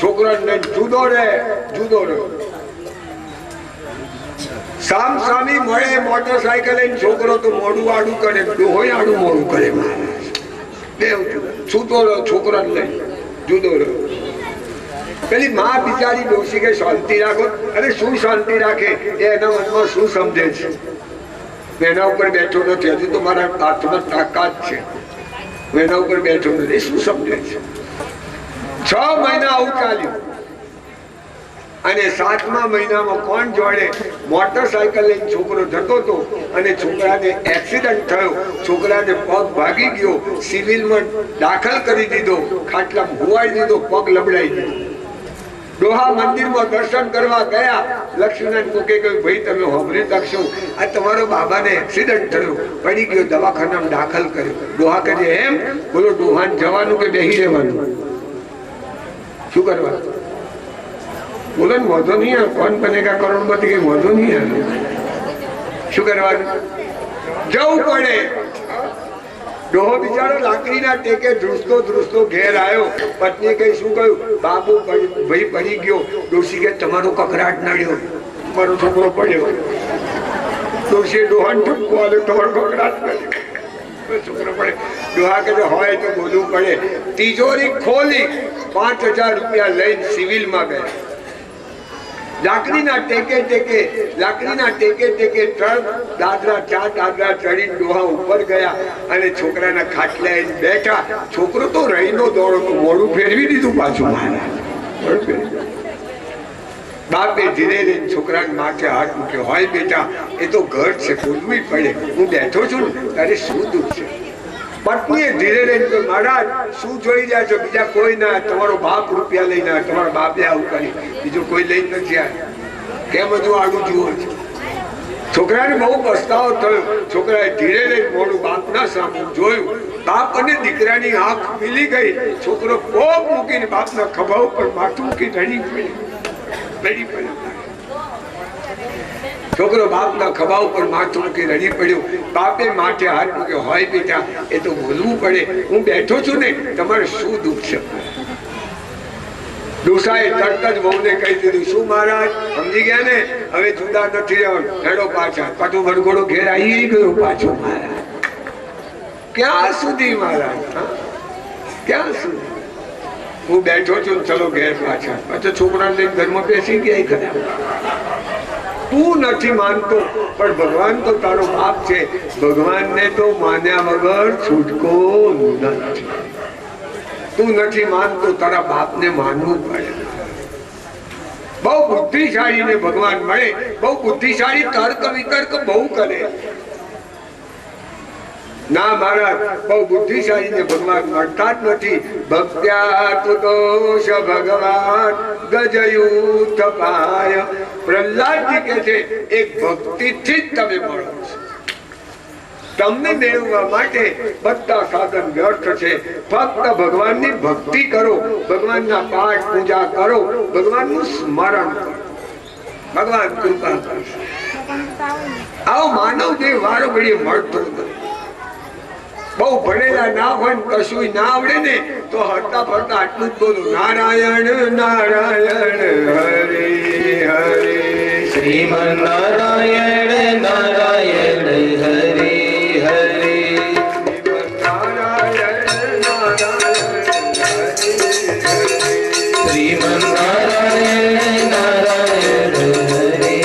છોકરો જુદો રહે, જુદો રહે. સામ સામી મળે મોટરસાયકલ લઈને, છોકરો તો મોડું આડું કરે, ડોહોય આડું મોડું કરે. બે છૂટો રહ્યો, છોકરા લઈ જુદો રહ્યો. પેલી માં બિચારી ડોસી કે શાંતિ રાખો. અરે શું શાંતિ રાખે? એના મનમાં શું સમજે છે? એના ઉપર બેઠો નથી, હજુ તો મારા હાથમાં તાકાત છે, એના ઉપર બેઠો નથી. શું સમજે છે? 6 મહિના આવું ચાલ્યું, અને 7મા મહિનામાં કોણ જોડે મોટરસાયકલ લઈને છોકરો જતો હતો, અને છોકરાને એક્સિડન્ટ થયો. છોકરાને પગ ભાગી ગયો, સિવિલમાં દાખલ કરી દીધો, ખાટલામાં હોવાઈ દીધો, પગ લબડાઈ દીધો. ડોહા મંદિરમાં દર્શન કરવા ગયા. લક્ષ્મીનારાયણ કોકે કહ્યું, ભાઈ તમે હોભરી શકશો, આ તમારો બાબાને એક્સિડન્ટ થયો, પડી ગયો, દવાખાનામાં દાખલ કર્યો. ડોહા કહે, એમ? બોલો, ડોહાને જવાનું કે બેહી રહેવાનું? શું કરવાનું? બોલો ને, વાંધો નહીં આવે. કોણ બનેગા કરોડપતિ, કે વાંધો નહીં આવે. શું કરવાનું? જવું પડે. ડોહો બિચારો લાકડીના ટેકે ધ્રુસતો ધ્રુસતો ઘેર આવ્યો. પત્નીએ કઈ શું કહ્યું? બાબુ ભાઈ પડી ગયો. ડોશી કે તમારો કકરાટ નડ્યો, મારો છોકરો પડ્યો. ડોશીએ ડોહાને ઠપકો આલ્યો, તમારો કકરાટ નડ્યો, છોકરો પડે. ડોહા કે હોય તો બોલવું પડે. તિજોરી ખોલી, 5000 રૂપિયા લઈને સિવિલમાં ગયા. લાકડીના ટેકે ટેકે 3 દાદરા 4 દાદરા ચડી ડોહા ઉપર ગયા અને છોકરાના ખાટલા બેઠા. છોકરો તો રહીનો દોડો, મોડું ફેરવી દીધું પાછું. બાપે ધીરે ધીરે છોકરાને માથે હાથ મૂક્યો. હોય બેટા, એ તો ઘર છે, બોલવું પડે. હું બેઠો છું ને, તારે શું દુઃખ છે? પત્નીએ ધીરે રહીને, મહારાજ શું જોઈ રહ્યા છો? બીજા કોઈ ના, તમારો બાપ રૂપિયા લઈને, તમારા બાપે આવું કરી, બીજું કોઈ લઈ નથી આવ્યા. કેમ બધું આડું જુઓ છો? છોકરાને બહુ પસ્તાવો થયો. છોકરાએ ધીરે લઈ મોડું બાપના સામે જોયું. બાપ અને દીકરાની આંખ મિલી ગઈ. છોકરો કોપ મૂકીને બાપના ખભા ઉપર માથું મૂકી રડી પડ્યો. છોકરો બાપના ખભા ઉપર માથું મૂકી રડી પડ્યો. બાપે માથે હાથ મૂક્યો. હોય બેટા, એ તો બોલવું પડે. હું બેઠો છું ને, તમારે શું દુઃખ છે? ડોસાએ તરત જ વહુને કહી દીધું, શું મહારાજ સમજી ગયા ને, હવે જુદા નથી રહેવાનું, હેડો પાછા. પાછો વરઘોડો ઘેર આવી ગયો પાછો. મહારાજ ક્યાં સુધી? મહારાજ ક્યાં સુધી? હું બેઠો છું, ચલો ઘેર પાછા. પાછો છોકરાને લઈને ઘરમાં બેસી ગયા. ખરા તું નથી માનતો, પણ ભગવાન તો તારો બાપ છે. ભગવાનને તો માન્યા વગર છૂટકો નથી. તું નથી માનતો, તારા બાપને માનવું પડે. બહુ બુદ્ધિશાળી ને ભગવાન મળે. બહુ બુદ્ધિશાળી તર્ક વિતર્ક બહુ કરે. ના મહારાજ, બહુ બુદ્ધિશાળી ને ભગવાન મળતા જ નથી. ભક્ત્યા તુતોષ ભગવાન ગજયુથ પાય. પ્રહલાદજી કહે છે, એક ભક્તિથી જ તમે મળો છો. તમને મેળવવા માટે બધા સાધન વ્યર્થ છે. ફક્ત ભગવાનની ભક્તિ કરો, ભગવાનના પાઠ પૂજા કરો, ભગવાનનું સ્મરણ કરો, ભગવાન કૃપા કરશે. આવો માનવ દેહ વારો ઘડીએ મળતો નથી. બહુ ભણેલા ના હોય, કશું ના આવડે ને, તો હરતા ફરતા આટલું જ બોલો, નારાયણ નારાયણ હરે હરે. શ્રીમન નારાયણ નારાયણ હરે હરે. શ્રીમન નારાયણ નારાયણ હરે હરે.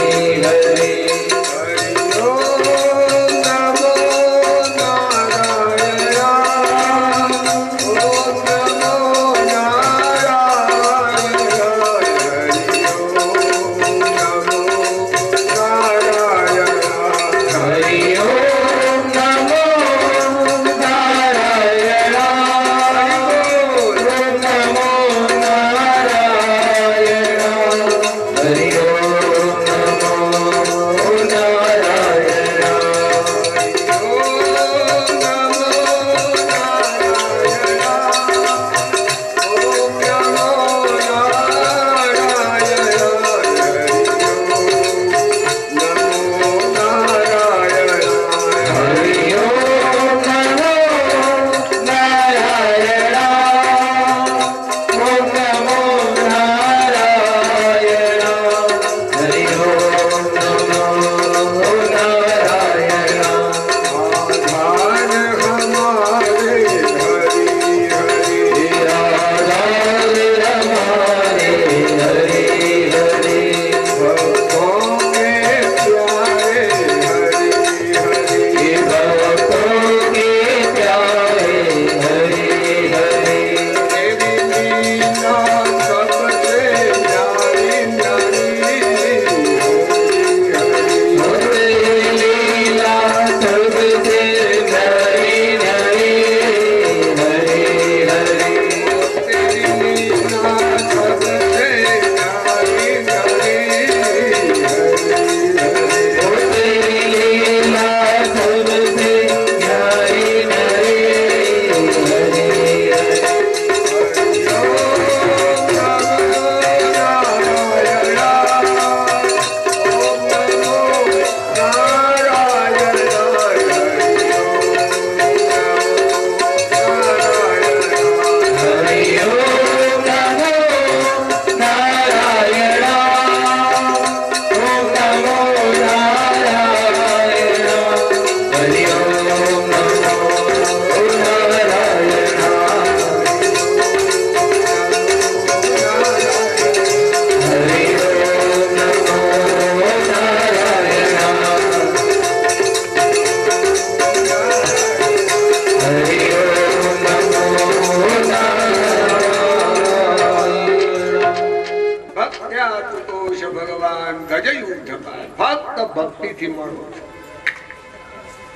ફક્ત ભક્તિથી મળો છો.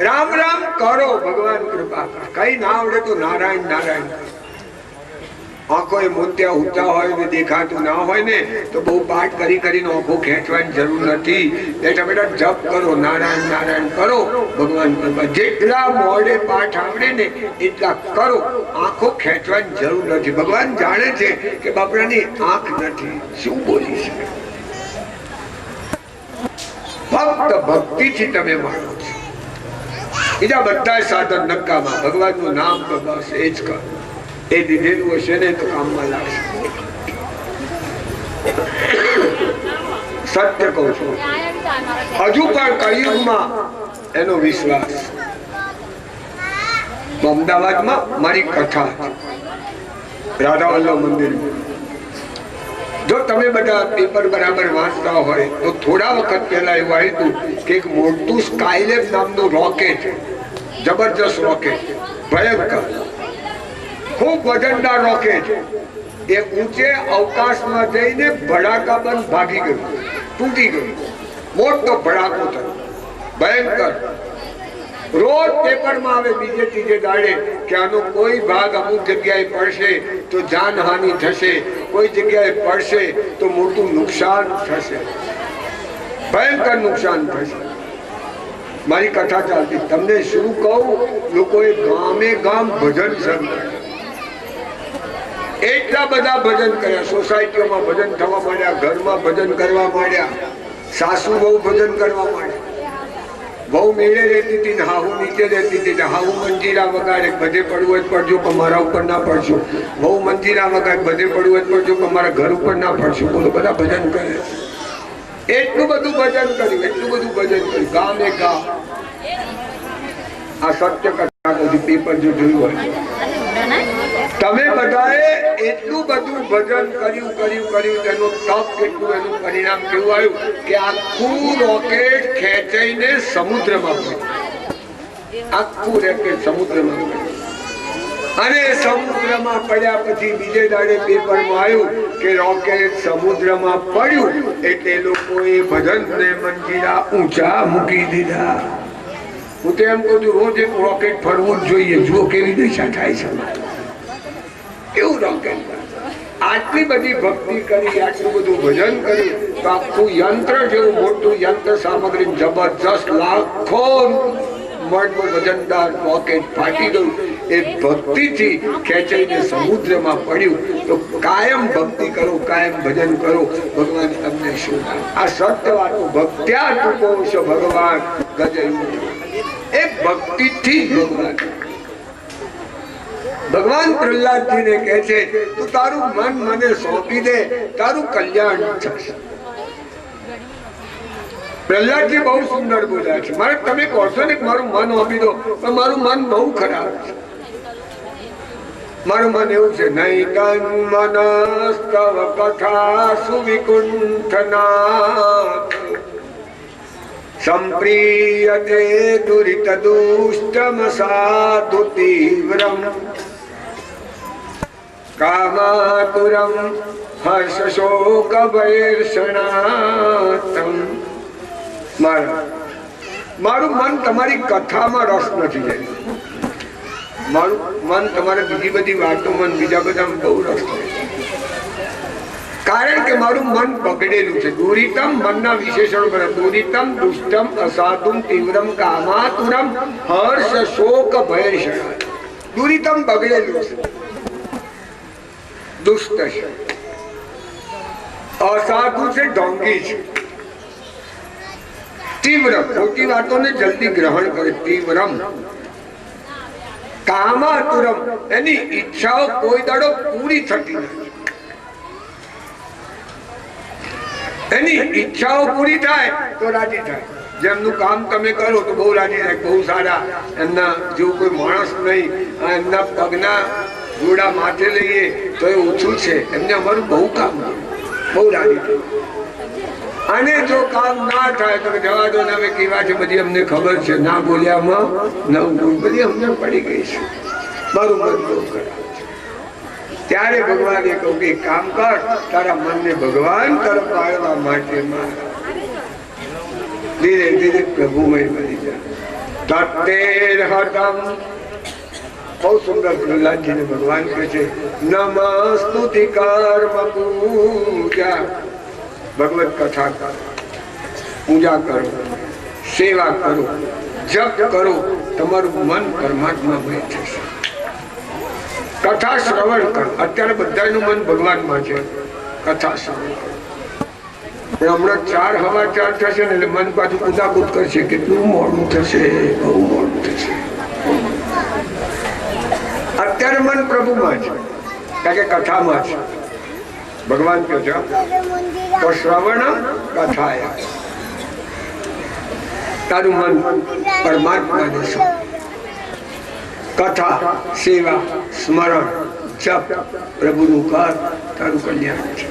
રામ રામ કરો, ભગવાન કૃપા કરે. કઈ ના આવડે તો નારાયણ નારાયણ. આંખો એ મોતિયા ઊંચા હોય ને દેખાતું ના હોય ને તો બહુ પાઠ કરી કરીને આંખો ખેંચવાની જરૂર નથી. બેટા બેટા જપ કરો, નારાયણ નારાયણ કરો, ભગવાન કૃપા. જેટલા મોડે પાઠ આવડે ને એટલા કરો, આંખો ખેંચવાની જરૂર નથી. ભગવાન જાણે છે કે બાપરાની આંખ નથી, શું બોલી શકે. ફક્ત ભક્તિથી તમે માનો છો. બીજા બધા સાધન નકામા, ભગવાનનું નામ તો બસ એ જ કરો. એ દીધેલું હશે ને તો કામમાં લાગશે. સત્ય કહું છું, હજુ પણ કળિયુગમાં એનો વિશ્વાસ. અમદાવાદમાં મારી કથા રાધા વલ્લભ મંદિરમાં. જો તમે બધા પેપર બરાબર વાંચતા હોય તો થોડા વખત પહેલા એવું આવ્યું કે એક મોટું સ્કાયલેબ નામનું રોકેટ, જબરજસ્ત રોકેટ, ભયંકર ખૂબ વજનદાર રોકેટ, એ ઊંચે અવકાશમાં જઈને ભડાકા બંધ ભાગી ગયું, તૂટી ગયું. મોટો ભડાકો થયો, ભયંકર. રોજ પેપરમાં આવે બીજે ત્રીજે દાડે કે આનો કોઈ ભાગ અમુક જગ્યાએ પડશે તો જાનહાનિ થશે, કોઈ જગ્યાએ પડશે તો મોટું નુકસાન થશે, ભયંકર નુકસાન થશે. મારી કથા ચાલતી, તમને શું કહું, લોકોએ ગામે ગામ ભજન સંગ્રહ, એટલા બધા ભજન કર્યા. સોસાયટીઓમાં ભજન થવા માંડ્યા, ઘરમાં ભજન કરવા માંડ્યા, સાસુ બહુ ભજન કરવા માંડ્યા. બહુ મેળે રહેતી હતી ને હાહુ નીચે રહેતી હતી. હાહુ મંજીરા વગાડે, બધે પડવું જ પડજો પણ મારા ઉપર ના પડશો. બહુ મંજીરા વગાડે, બધે પડવું જ પડજો પણ મારા ઘર ઉપર ના પડશો. બોલો, બધા ભજન કરે. એટલું બધું ભજન કર્યું, એટલું બધું ભજન કર્યું, ગામે ગામ. આ સત્ય કથા બધું પેપર જો જોયું હોય, તમે બધાએ એટલું બધું ભજન કર્યું, તેનું તપ કેટલું, એનું પરિણામ કેવું આવ્યું કે આખું રોકેટ ખેંચાઈને સમુદ્રમાં પડ્યું. આખું રોકેટ સમુદ્રમાં પડ્યું. અને સમુદ્રમાં પડ્યા પછી બીજે દાડે પેપરમાં આવ્યું કે રોકેટ સમુદ્રમાં પડ્યું એટલે લોકોએ ભજનને મંજીરા ઊંચા મૂકી દીધા. હું તો એમ કહું છું, રોજ એક રોકેટ ફરવું જ જોઈએ. જુઓ કેવી દિશા થાય છે. એવું રોકેટ, આટલી બધી ભક્તિ કરી, આટલું બધું ભજન કર્યું તો આખું યંત્ર જેવું મોટું યંત્ર સામગ્રી જબરજસ્ત લાખો મણનું વજનદાર રોકેટ ફાટી ગયું. એ ભક્તિથી ખેંચાઈને સમુદ્રમાં પડ્યું. તો કાયમ ભક્તિ કરો, કાયમ ભજન કરો, ભગવાન તમને શું. આ સત્ય વાતો ભક્ત્યા ટૂંકો છે ભગવાન ગજયું. એ ભક્તિથી ભગવાન પ્રહલાદજીને કહે છે, તું તારું મન મને સોંપી દે, તારું કલ્યાણ થશે. પ્રહલાદજી બહુ સુંદર બોલ્યા છે. મારે તમે કહો છો ને મારું મન આપી દો, પણ મારું મન બહુ ખરાબ છે. મારું મન એવું છે, નહીં તન મનસ્તવ કથા સુવિકુંઠના સંપ્રિયતે દુરિત દુષ્ટમ સાધુ તીવ્રમ કામાતુરમ હર્ષ શોક ભૈર્ષણાતમ. મારું મન તમારી કથામાં રસ નથી. મારું મન તમારે બીજી બધી વાતોમાં, બીજા બધામાં બહુ રસ છે. કારણ કે મારું મન બગડેલું છે. દુરિતમ, મનના વિશેષણો કરે. દુરિતમ, દુષ્ટમ, અસાધુમ, તીવ્રમ, કામાતુરમ, હર્ષ શોક ભયર્ષણા. દુરિતમ બગડેલું છે, દુષ્ટ છે. અસાધુ છે, ઢોંગી છે. તીવ્ર, ખોટી વાતોને જલ્દી ગ્રહણ કરે. તીવ્રમ. કામાતુરમ, એની ઈચ્છાઓ કોઈ દાડો પૂરી થતી નથી. એની ઈચ્છાઓ પૂરી થાય તો રાજી થાય. જેમનું કામ તમે કરો તો બહુ રાજી થાય, બહુ સારા. એમના જેવું કોઈ માણસ નહીં. એમના પગના જોડા માથે લઈએ તો એ ઓછું છે. એમને અમારું બહુ કામ, બહુ રાજી થાય. અને જો કામ ના થાય તો જવા દો ને, અમે કેવા છે બધી અમને ખબર છે. ના બોલ્યામાં નવ ગુણ બધી અમને પડી ગઈ છે. મારું મન બહુ ખરાબ. ત્યારે ભગવાને કહ્યું કે કામ કર, તારા મનને ભગવાન તરફ વાળવા માટે ધીરે ધીરે પ્રભુમય બની જાય. તત્તેર હતમ बहुत सुंदर प्रहलाद जी ने भगवान कहे छे नमस्तुति कर्म पूजा भगवत कथा पूजा करो सेवा करो जप करो तमारू मन परमात्मा में थशे कथा श्रवण करो अत्यारे बधाનું मन भगवान में छे कथा श्रवण करो हमણાં 4 हवा 4 થશે ને એટલે મન પાછું કુદાકુદ કરશે કેટલું મોડું થશે બહુ મોડું થશે અત્યારે મન પ્રભુમાં છે કારણ કે કથામાં છે ભગવાન કહે છે તો શ્રવણ કથાયા તારું મન પરમાત્માને છે કથા સેવા સ્મરણ જપ પ્રભુનું કર તારું કલ્યાણ છે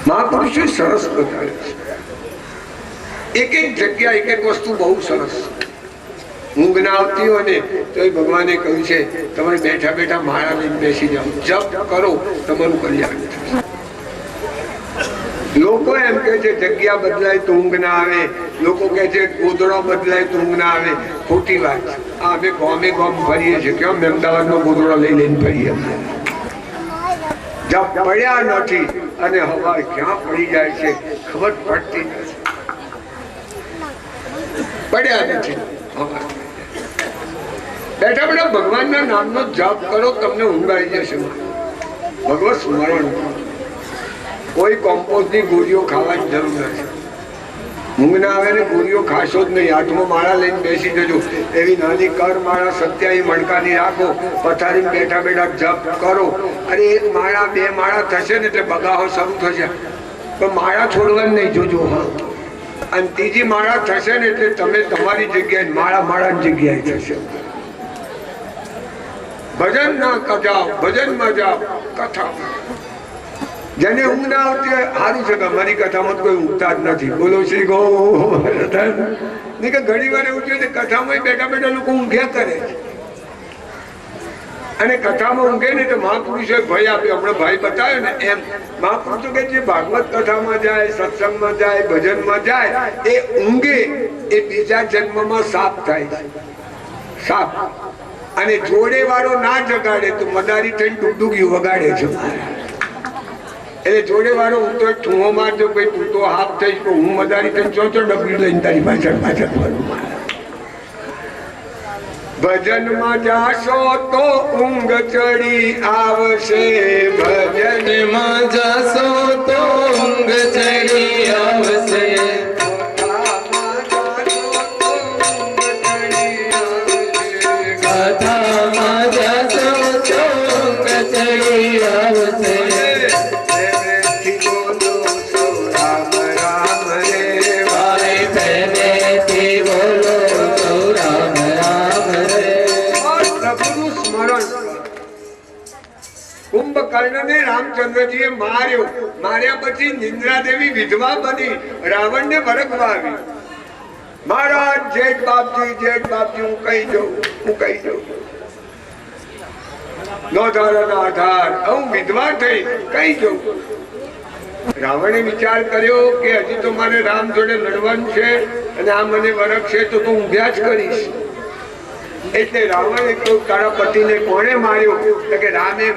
महापुरुषे सरस बताया एक एक जगह एक एक वस्तु बहुत सरस ऊंघ ना आवती हो ने तो भगवाने कहू छे तमे बैठा बैठा माळा लईने बेसी जाओ जप करो तमारू कल्याण थशे लोको एम कहे छे जग्या बदलाय तो ऊंघ ना आवे लोको कहे छे गोदड़ो बदलाय तो ऊंघ ना आवे खोटी वात आ अमे गामे गाम फरीए छे क्यों अमदावाद नो गोदड़ो लई लईने फरीए जब पड़ा नहीं अने हवा क्या पड़ी जाए छे खबर पड़ती नहीं पड़ा नहीं बैठा बैठा भगवान ना नाम नो जप करो तमने ऊंघ आई जशे भगवत स्मरण कोई कॉम्पोज नी गोलियों खावानी जरूर नहीं ऊंघ ना आवे ने गोलियों खाशो ज नहीं हाथमां माळा लईने बेसी जजो एवी नानी कर माळा 27 मणकानी राखो पथारी बैठा बैठा जप करो अरे एक माळा बे माळा थशे ने એટલે બગાહો શરૂ થશે તો માળા છોડવાની નહીં જોજો હા અને ત્રીજી માળા થશે ને એટલે તમે તમારી જગ્યાએ માળા માળાની જગ્યાએ થશે ભજન ના કજાઓ ભજનમાં જાઓ કથા જેને ઊંઘ ના આવતી હોય સારું છે કે અમારી કથામાં કોઈ ઊંઘતા જ નથી બોલો શ્રી ગોવર્ધન નહીં કે ઘણી વાર એવું છે કથામાં બેઠા બેઠા લોકો ઊંઘ્યા કરે અને કથામાં ઊંઘે ને તો મહાપુરુષોએ ભય આપ્યો હમણાં ભાઈ બતાવ્યો ને એમ મહાપુરુષો કે જે ભાગવત કથામાં જાય સત્સંગમાં જાય ભજનમાં જાય એ ઊંઘે એ બીજા જન્મમાં સાપ થાય છે સાપ અને જોડે વાળો ના જગાડે તો મદારી થઈને ડુગડુગી વગાડે છે એટલે જોડે વાળો હું તો ઠૂંહો મારજો ભાઈ તું તો હાફ થઈશ તો હું મદારી થઈને ચોચો ડબલી લઈને તારી પાછળ પાછળ ફરું भजन में जाशो तो ऊंघ चढ़ी आवशे भजन में जाशो तो ऊंघ चढ़ी आवशे कथा में जाशो तो ऊंघ चढ़ी आवशे कुंभकर्ण ने रामचंद्र जी मार्यो मार्या पछी निंद्रा देवी विधवा बनी रावण ने वरगवा आवी महाराज जेठ बापजी हूँ कही जाऊं नो धारा ना आधार हूँ विधवा थई कही जाऊं रावणे विचार कर्यो के हजी तो मारे राम जोड़े लड़वानुं छे अने आ मने वरगशे तो ऊंघ्या ज करीश એટલે રાવણે કહ્યું તારા પતિને કોણે માર્યો તો કે રામે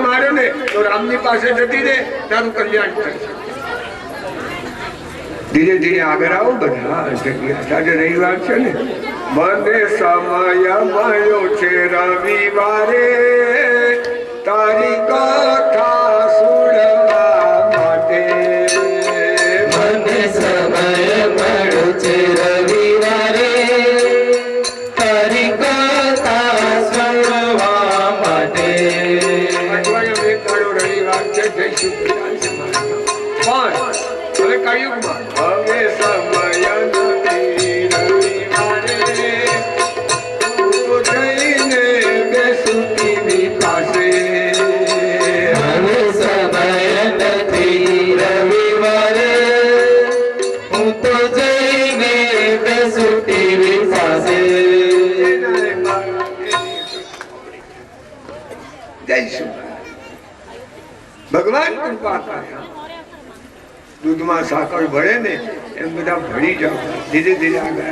માર્યો ને તો રામની પાસે જતી રે તારું કલ્યાણ થશે ધીરે ધીરે આગળ આવો બધા આજે રવિવાર છે ને મને સમય મળ્યો છે રવિવારે તારી કથા સુણવા માટે મને સમય મળ્યો છે રવિવારે भगवान कृपा करे दूध में साकर भरे ने एम बधा भरी जाओ धीरे धीरे आगे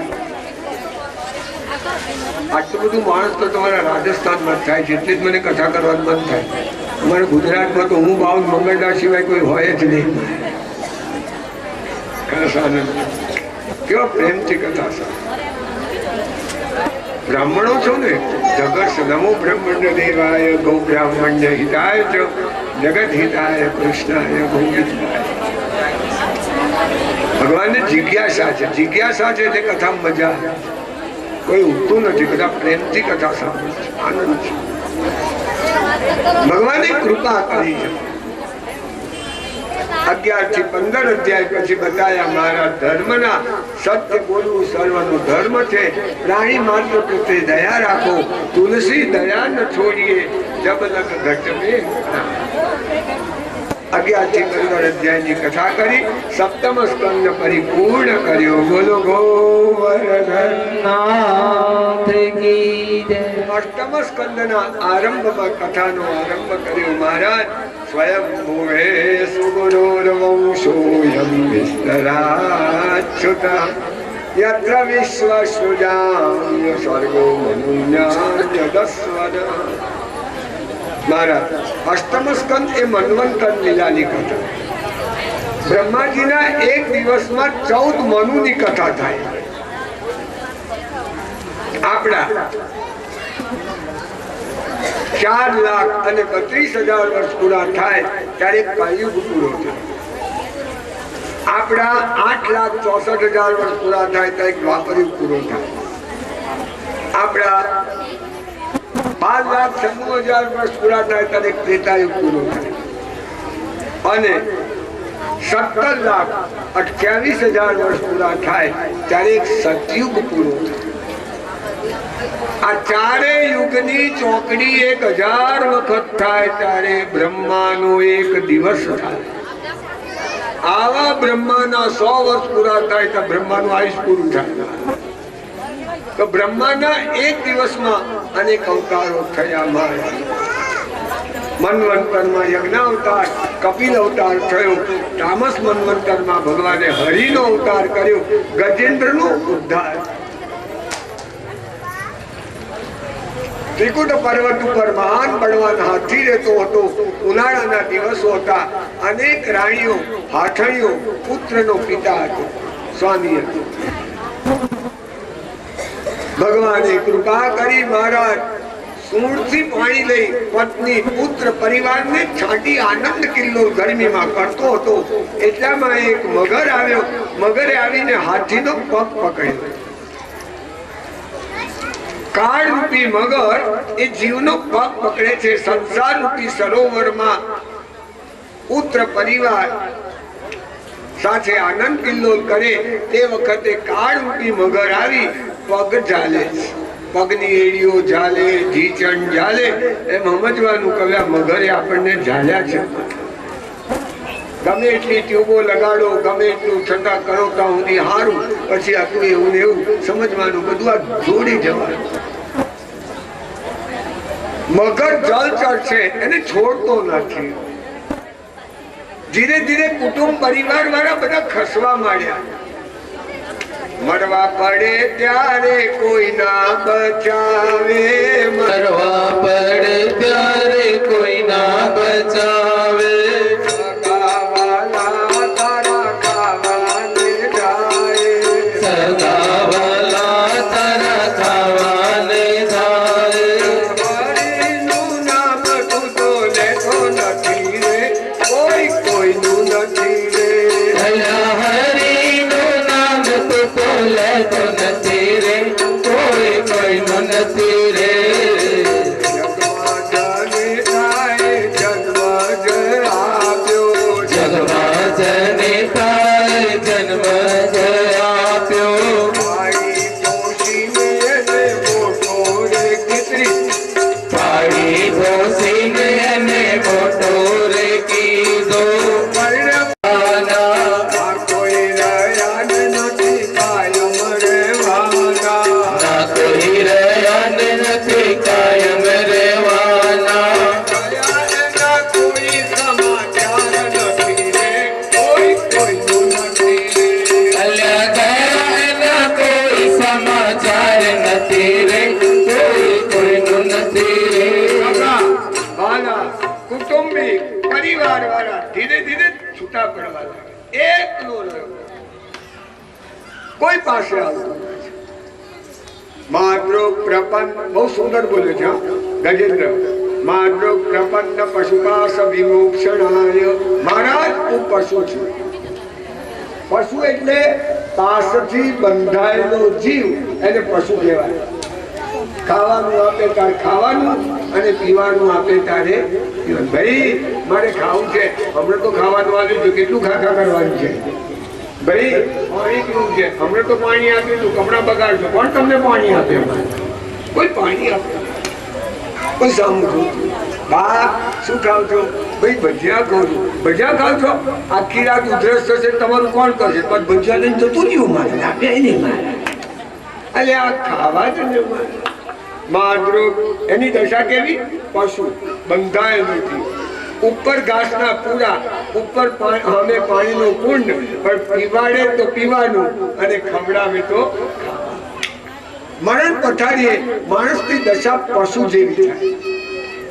આટલું બધું માણસ તો તમારા રાજસ્થાનમાં જ થાય છે, એટલે જ મને કથા કરવાનું મન થાય. અમારા ગુજરાતમાં તો હું બાઉન મંગળદાસ સિવાય કોઈ હોય જ નહીં. ખાસ આનંદ, કેવા પ્રેમથી કથા સાંભળો. બ્રાહ્મણો છો ને, જગત નમો બ્રહ્મણ્ય દેવાય ગૌ બ્રાહ્મણ્ય હિતાય ચ જગત હિતાય કૃષ્ણાય ગોવિંદાય. ભગવાનને જિજ્ઞાસા છે, જિજ્ઞાસા છે એટલે કથામાં મજા આવે. કોઈ ઉઠતું નથી, બધા પ્રેમથી કથા સાંભળે છે, આનંદ છે. ભગવાને કૃપા કરી છે. 11 થી 15 અધ્યાય પછી બતાયા મારા ધર્મના સત્ય બોલવું સર્વનો ધર્મ છે. પ્રાણી માત્ર પ્રત્યે દયા રાખો, તુલસી દયા ન છોડીએ, જબ લગ ઘટ મેં. 11 થી 15 અધ્યાયની કથા કરી. સપ્તમ સ્કંદ પરિપૂર્ણ કર્યો. બોલો ગોવર્ધનનાથ કી જય. અષ્ટમ સ્કંદના આરંભમાં કથાનો આરંભ કર્યો મહારાજ. સ્વયં ભુવે સુગુરોર્વંશોયમ વિસ્તરાચ્યુતા યત્ર વિશ્વસૃજામ્ય સ્વર્ગો મનુન્યાન્યદસ્વન. મહારાજ, અષ્ટમ સ્કંદ એ મન્વંતર લીલાની કથા. બ્રહ્માજીના એક દિવસમાં 14 મનુની કથા થાય. આપણા 4,32,000 વર્ષ પૂરા થાય ત્યારે કળિયુગ પૂરો થાય. આપણા 8,64,000 વર્ષ પૂરા થાય ત્યારે દ્વાપરયુગ પૂરો થાય. આપણા 12,96,000 વર્ષ પૂરા થાય ત્યારે ત્રેતાયુગ પૂરો થાય. અને 17,28,000 વર્ષ પૂરા થાય ત્યારે સતયુગ પૂરો થાય. આ ચારેય યુગની ચોકડી 1000 વખત થાય ત્યારે બ્રહ્માનો એક દિવસ થાય. આવા બ્રહ્માના 100 વર્ષ પૂરા થાય તો બ્રહ્માનું આયુષ પૂરું થાય. તો બ્રહ્માના એક દિવસમાં અનેક અવતારો થયા. મહારાજ, મન્વંતરમાં યજ્ઞ અવતાર, કપિલ અવતાર થયો. તામસ મન્વંતરમાં ભગવાને હરિનો અવતાર કર્યો, ગજેન્દ્રનો ઉદ્ધાર. ત્રિકુટ પર્વત ઉપર મહાન બળવાન હાથી રહેતો હતો. ઉનાળાના દિવસો હતા. અનેક રાણીઓ, હાથણીઓ, પુત્રનો પિતા હતો, સ્વામી હતો. ભગવાને કૃપા કરી. મહારાજ સૂંઢથી પાણી લઈ પત્ની, પુત્ર, પરિવારને છાંટી આનંદ કિલ્લો ગરમીમાં કરતો હતો. એટલામાં એક મગર આવ્યો. મગરે આવીને હાથીનો પગ પકડ્યો. કાળ રૂપી મગર એ જીવનો પગ પકડે છે. સંસાર રૂપી સરોવરમાં પુત્ર પરિવાર સાથે આનંદ કિલ્લોલ કરે તે વખતે કાળ રૂપી મગર આવી પગ ઝાલે. પગની એડીઓ ઝાલે, ઢીચણ ઝાલે. એમ સમજવાનું કે આ મગરે આપણને ઝાલ્યા છે. ગમે એટલી ટ્યુબો લગાડો, ગમે એટલું છતાં કરો ત્યાં સુધી હારું, પછી આખું એવું ને એવું સમજવાનું. બધું આ જોડી જવાનું. મગર જલચર છે, એને છોડતો નથી. ધીરે ધીરે કુટુંબ પરિવાર વાળા બધા ખસવા માંડ્યા. મરવા પડે ત્યારે કોઈ ના બચાવે. મરવા પડે ત્યારે કોઈ ના બચાવે. ધીરે ધીરે છૂટા પડવા લાગ્યા. એકલો રહ્યો, કોઈ પાસે આવતું નથી. માત્ર પ્રપન્ન, બહુ સુંદર બોલે છે ગજેન્દ્ર. માત્ર પ્રપન્ન પશુપાસ વિમોક્ષણાય. મહારાજ હું પશુ છું. પશુ એટલે પાસથી બંધાયેલો જીવ, એને પશુ કહેવાય. ખાવાનું આપે તારે ખાવાનું અને પીવાનું આપે તારે પીવાનું. ભાઈ મારે ખાવું છે, હમણાં તો ખાવાનું આવ્યું છે, કેટલું ખાખા કરવાનું છે. ભાઈ પાણી પીવું છે, હમણાં તો પાણી આપ્યું હતું, કપડાં બગાડશો, કોણ તમને પાણી આપે? કોઈ પાણી આપે, કોઈ સામું. બા શું ખાવ છો? ભાઈ ભજીયા ખાવ છો. ભજીયા ખાવ છો, આખી રાત ઉધરસ થશે, તમારું કોણ કરશે? પણ ભજીયા લઈને જતું રહ્યું, મારે આપે નહીં મારે. અરે આ ખાવા જ ને માત્ર એની દશા કેવી? પશુ બંધાયેલું નથી. ઉપર ઘાસના પૂરા, ઉપર અમે પાણીનો કુંડ, પણ પીવાડે તો પીવાનું અને ખવડાવે તો મરણ પથારીએ માણસની દશા પશુ જેવી થાય.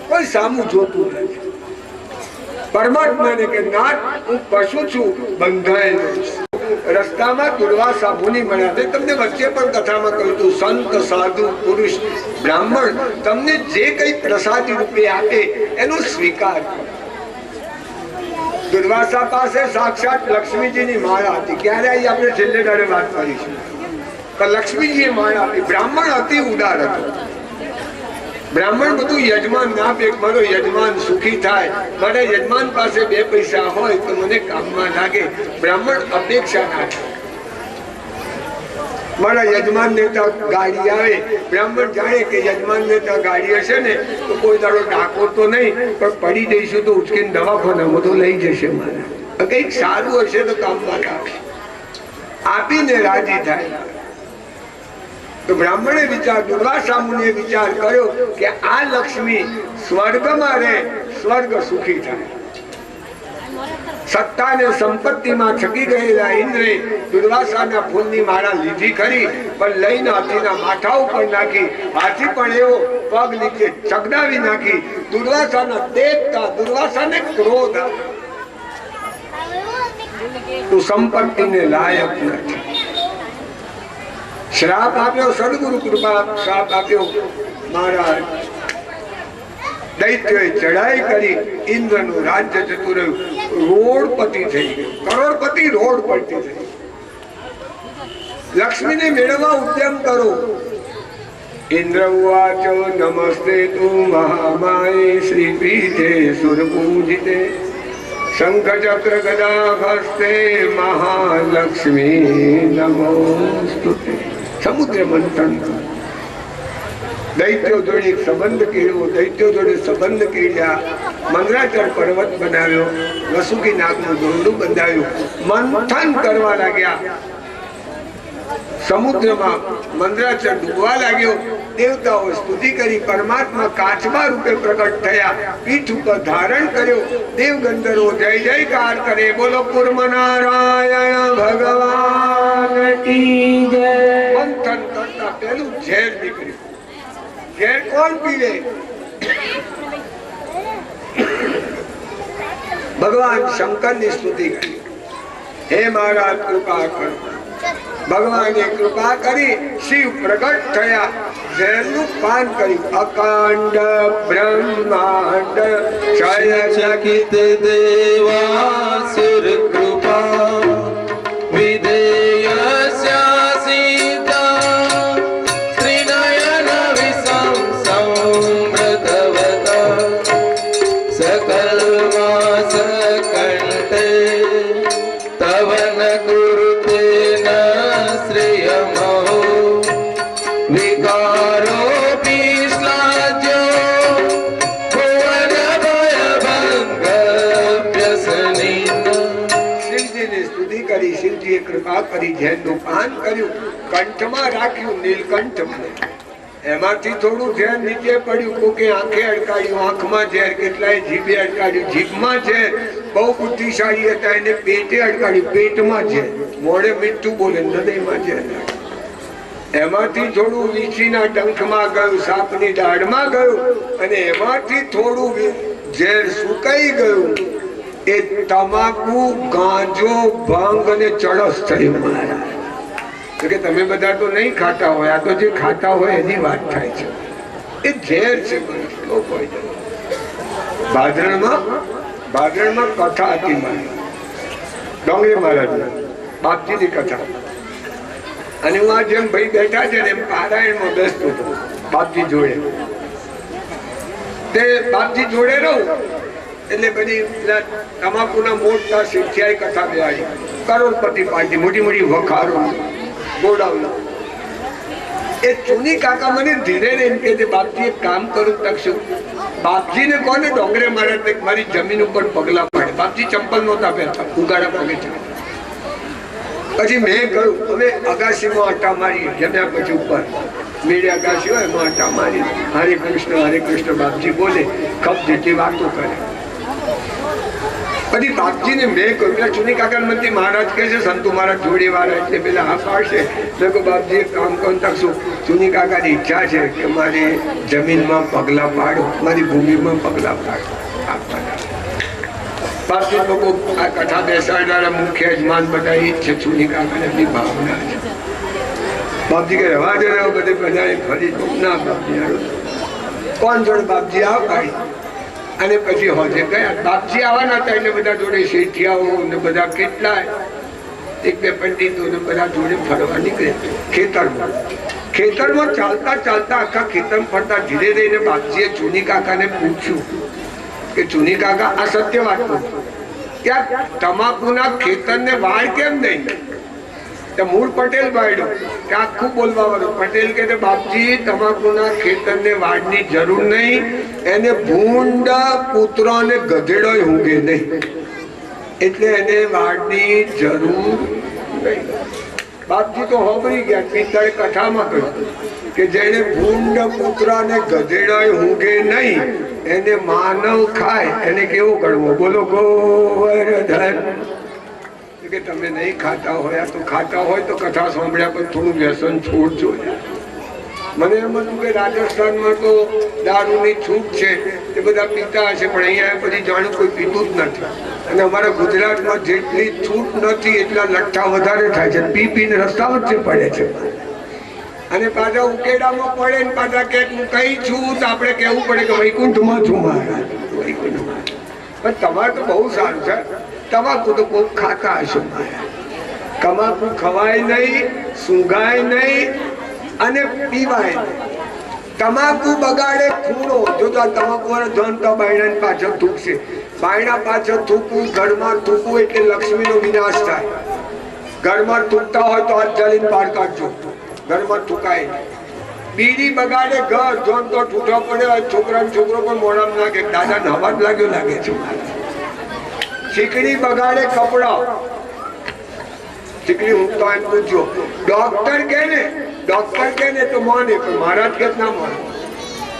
કોઈ સામું જોતું નથી. પરમાત્માને કે નાથ હું પશુ છું, બંધાયેલો છું. રસ્તામાં દુર્વાસા મુનિ મળ્યા. તમને વચ્ચે પણ કથામાં કહ્યું હતું, સંત સાધુ પુરુષ બ્રાહ્મણ તમને જે કઈ પ્રસાદી રૂપે આપે એનો સ્વીકાર કરો. દુર્વાસા પાસે સાક્ષાત લક્ષ્મીજીની માળા હતી. ક્યારે આવી આપણે છેલ્લે દાડે વાત કરીશું. લક્ષ્મીજીએ માળા આપી. બ્રાહ્મણ અતિ ઉદાર હતો. બ્રાહ્મણ બધું યજમાન ના આપે, મારો યજમાન સુખી થાય, મારા યજમાન પાસે 2 પૈસા હોય તો મને કામમાં લાગે. બ્રાહ્મણ અપેક્ષા ના થાય. મારા યજમાન ને ગાડી આવે, બ્રાહ્મણ જાણે કે યજમાન ને ગાડી હશે ને તો કોઈ દાડો ડાકો તો નહીં, પણ પડી જઈશું તો ઉચકીને દવાખાનામાં તો લઈ જશે. મારા કઈક સારું હશે તો કામમાં લાગે, આપીને રાજી થાય. તો બ્રાહ્મણે વિચાર, દુર્વાસા મુનિએ વિચાર કર્યો કે આ લક્ષ્મી સ્વર્ગમાં રહે, સ્વર્ગ સુખી થાય. સત્તા અને સંપત્તિમાં છકી ગયેલા ઇન્દ્રે દુર્વાસાના ફૂલની માળા લીધી ખરી, પણ લઈને હાથીના માથા ઉપર નાખી. હાથી પણ એવો પગ નીચે ચગડાવી નાખી. દુર્વાસાના દેખતા દુર્વાસાને ક્રોધ આવ્યો. તું સંપત્તિને લાયક નથી. શ્રાપ આપ્યો સદગુરુ કૃપા, શ્રાપ આપ્યો મહારાજ. દૈત્યોએ ચઢાઈ કરી, ઇન્દ્રનું રાજ્ય જતું રહ્યું. રોડપતિ થઈ ગયું, કરોડપતિ રોડપતિ થઈ. લક્ષ્મીને મેળવવા ઉદ્યમ કરો. ઇન્દ્ર ઉવાચ નમસ્તે તું મહામાયે શ્રી પીઠે સુરપૂજિતે શંખ ચક્ર ગદા હસ્તે મહાલક્ષ્મી નમોસ્તુતે. સમુદ્ર મંથન. દૈત્યો જોડે એક સંબંધ કેળવ્યો. દૈત્યો જોડે સંબંધ કેળ્યા. મંદરાચળ પર્વત બનાવ્યો. વસુકી નાગનું દોરડું બંધાવ્યું. મંથન કરવા લાગ્યા. સમુદ્રમાં મંદરાચળ ડૂબવા લાગ્યો. દેવતાઓ સ્તુતિ કરી. પરમાત્મા કાચબા રૂપે પ્રગટ થયા. પીઠ ઉપર ધારણ કર્યો. દેવ ગંધર્વો જય જયકાર કરે. બોલો કુર્મ નારાયણ ભગવાન કી જય. મંથન કરતા પેલું ઝેર નીકળ્યું. ઝેર કોણ પીવે? ભગવાન શંકરની સ્તુતિ કરી. હે મહારાજ કૃપા કરો. ભગવાને કૃપા કરી. શિવ પ્રગટ થયા. ઝેરનું પાન કર્યું. અખંડ બ્રહ્માંડ ચકિત દેવાસુર કૃપા વિધેય કૃપા કરી. ઝેરનું પાન કર્યું. કંઠમાં રાખ્યું. નીલકંઠ. એમાંથી થોડું ઝેર નીચે પડ્યું. કોકે આંખે અડકાડ્યું. આંખમાં ઝેર. કેટલાય જીભે અડકાડ્યું. જીભમાં ઝેર. બહુ બુદ્ધિશાળી હતા, એને પેટે અડકાડ્યું. પેટમાં ઝેર. મોઢે મીઠું બોલે, હૃદયમાં ઝેર. એમાંથી થોડું વીછીના ડંખમાં ગયું. સાપની દાઢમાં ગયું. અને એમાંથી થોડું ઝેર સુકાઈ ગયું. એ તમાકુ, ગાંજો, ભાંગ અને ચરસ થયું મહારાજ. તો કે તમે બધા તો નહીં ખાતા હોય, આ તો જે ખાતા હોય એની વાત થાય છે. એ ઝેર છે. ભાદરણમાં કથા હતી મારી, ડોંગરી મહારાજના બાપજીની કથા. અને હું આ જેમ ભાઈ બેઠા છે ને એમ પારાયણમાં બેસતો હતો બાપજી જોડે. તે બાપજી જોડે રહું એટલે બધી તમાકુના મોટા શીખ્યા કથા બેહાડી, કરોડપતિ પાર્ટી, મોટી મોટી વખારો, ગોડાઉન. એ ચુની કાકા મને ધીરે એમ કે છે, બાપજી એક કામ કરું તકશું. બાપજીને કોને ડોંગરે મહારાજ મારી જમીન ઉપર પગલા પાડે. બાપજી ચંપલ નહોતા પહેરતા, ઉગાડા પગે છે. પછી મેં કહ્યું હવે અગાસીમાં આટા મારી, જમ્યા પછી ઉપર મેળે અગાસી હોય એમાં આટા મારી, હરે કૃષ્ણ બાપજી બોલે, ખપ જેટલી વાતો કરે. પછી બાપજીને મેં કહ્યું, પેલા ચુની કાકા મંત્રી મહારાજ કહે છે સંતુ મહારાજ જોડે વાળા, એટલે પેલા હા પાડશે. મેં કહું બાપજી એક કામ કોણ તકશું, ચુની કાકાની ઈચ્છા છે કે મારી જમીનમાં પગલા પાડો, મારી ભૂમિમાં પગલા પાડો. બાપજી લોકો આ કથા બેસાડનારા મુખ્ય યજમાન બધા એ જ છે. ચુની કાકાને એમની ભાવના છે. બાપજી કે રવા દે બધે બધા ફરી ના બાપજી કોણ જોડે બાપજી આવ પાડી. અને પછી હોજે ગયા. બાપજી આવવાના હતા એટલે બધા જોડે શેઠિયાઓ ને બધા કેટલાય એક બે પંડિતો ને બધા જોડે ફરવા નીકળે. ખેતરમાં ચાલતા ચાલતા આખા ખેતર ફરતા ધીરે રહીને બાપજીએ ચુની કાકાને પૂછ્યું કે ચુની કાકા આ સત્ય વાત કહું, ત્યાં તમાકુના ખેતરને વાળ કેમ નહીં? મૂળ પટેલ બાયડો કે આખું બોલવા વાળું પટેલ કે બાપજી તમાકુના ખેતરને વાડની જરૂર નહીં, એને ભૂંડ, કૂતરો અને ગધેડો ઊંઘે નહીં, એટલે એને વાડની જરૂર નહીં. બાપજી તો હોબરી ગયા. પિત્તળે કથામાં કહ્યું કે જેને ભૂંડ, કૂતરા અને ગધેડો ઊંઘે નહીં, એને માનવ ખાય એને કેવું કરવો? બોલો ગોવર્ધન. કે તમે નહીં ખાતા હોય, તો ખાતા હોય તો કથા સાંભળ્યા પછી થોડું વ્યસન છોડજો. મને એમ હતું કે રાજસ્થાનમાં તો દારૂની છૂટ છે, એ બધા પીતા હશે, પણ અહીંયા પછી જાણું કોઈ પીતું જ નથી. અને અમારા ગુજરાતમાં જેટલી છૂટ નથી એટલા લઠ્ઠા વધારે થાય છે, પી પીને રસ્તા વચ્ચે પડે છે. અને પાછા ઉકેડામાં પડે ને પાછા કે હું કઈ છું તો આપણે કહેવું પડે કે વૈકુંઠમાં છું મહારાજ, વૈકુંઠમાં. પણ તમારે તો બહુ સારું છે. તમાકુ તો કોઈ ખાતા હશો. તમાકુ ખવાય નહીં, સૂંઘાય નહીં અને પીવાય નહીં. તમાકુ બગાડે ખૂણો. જો તો આ તમાકુ ધન તો બાયણા પાછળ થૂકશે. બાયણા પાછળ થૂકવું, ઘરમાં થૂકવું એટલે લક્ષ્મીનો વિનાશ થાય. ઘરમાં થૂકતા હોય તો હાથ ચાલીને પાર કાઢજો, ઘરમાં થૂકાય નહીં. બીડી બગાડે ઘર, ધન તો ઠૂઠો પડે. છોકરા છોકરો પણ મોઢામાં નાખે, દાદા નવા જ લાગ્યો લાગે છે. ચીકણી બગાડે કપડા. ચીકણી હું તો એમ પૂછજો, ડોક્ટર કે ને તો માને, પણ મહારાજ કે ના માને.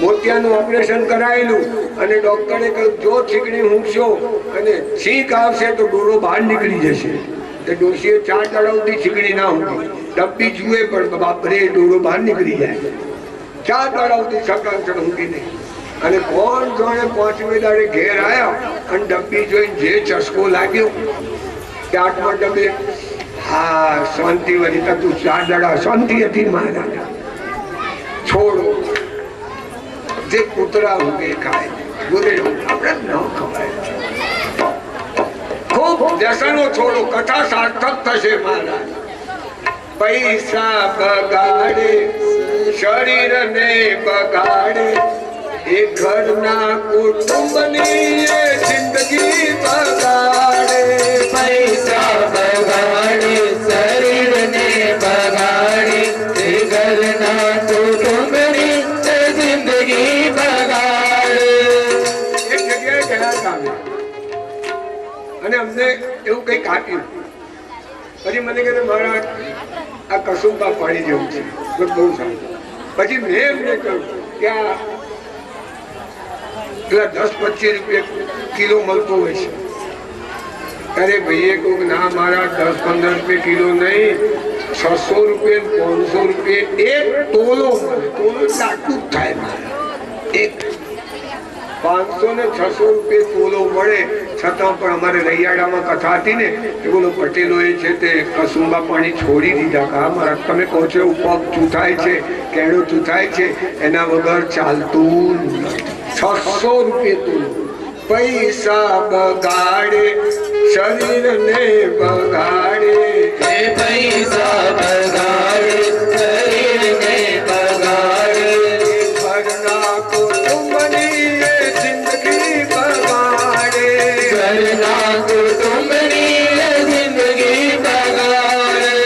મોતિયાનું ઓપરેશન કરાયેલું અને ડોક્ટરે કહ્યું જો ચીકણી ઊંઘશો અને છીંક આવશે તો ડોરો બહાર નીકળી જશે. તો ડોશીએ 4 દાડા સુધી ચીકણી ના ઊંઘી. ડબ્બી જુએ પણ બાપરે ડોરો બહાર નીકળી જાય. 4 દાડા સુધી સકાળ ઊંઘી નહીં. અને કોણ જોડે 5મે દાડે ઘેર આવ્યા અને ડબ્બી જોઈને જે ચસ્કો લાગ્યો કે 8મા ડબ્બે હા શાંતિ વળી તું 4 દાડા શાંતિ હતી મહારાજ. છોડો જે કૂતરા ઊંઘે ખાય, ગુરેડો આપણે ન ખવાય. ખૂબ વ્યસનો છોડો, કથા સાર્થક થશે મહારાજ. પૈસા બગાડે, શરીરને બગાડે, એ ઘરના કુટુંબની જિંદગી બગાડે. પૈસા બગાડે, શરીરને બગાડે, એ ઘરના કુટુંબની જિંદગી બગાડે. એક જગ્યાએ ગયા કામે અને અમને એવું કંઈક આપ્યું. પછી મને કહે મારા આ કસુંબા પાણી જેવું છે, બહુ સારું. પછી મેં એમને કહ્યું કે આ 10-25 રૂપિયા કિલો મળતો હોય છે. અરે ભાઈએ કહું ના મારા 10-15 રૂપિયા કિલો નહીં, 600 રૂપિયા 500 રૂપિયા એક તોલો મળે. તોલો આટલું જ થાય મારે એક. 500 ને 600 રૂપિયા તોલો મળે, છતાં પણ અમારે રૈયાડામાં કથા હતી ને એ બોલો પટેલોએ છે તે કસુંબા પાણી છોડી દીધા. કે મારા તમે કહો છો પગ ચૂથાય છે, કેળો ચૂથાય છે, એના વગર ચાલતું નથી. 600 રૂપિયા તોલો. પૈસા બગાડે શરીરને બગાડે, પૈસા બગાડે શરીરને બગાડે, ઘરના કુટુંબની જિંદગી બગાડે, ઘરના કુટુંબની જિંદગી બગાડે.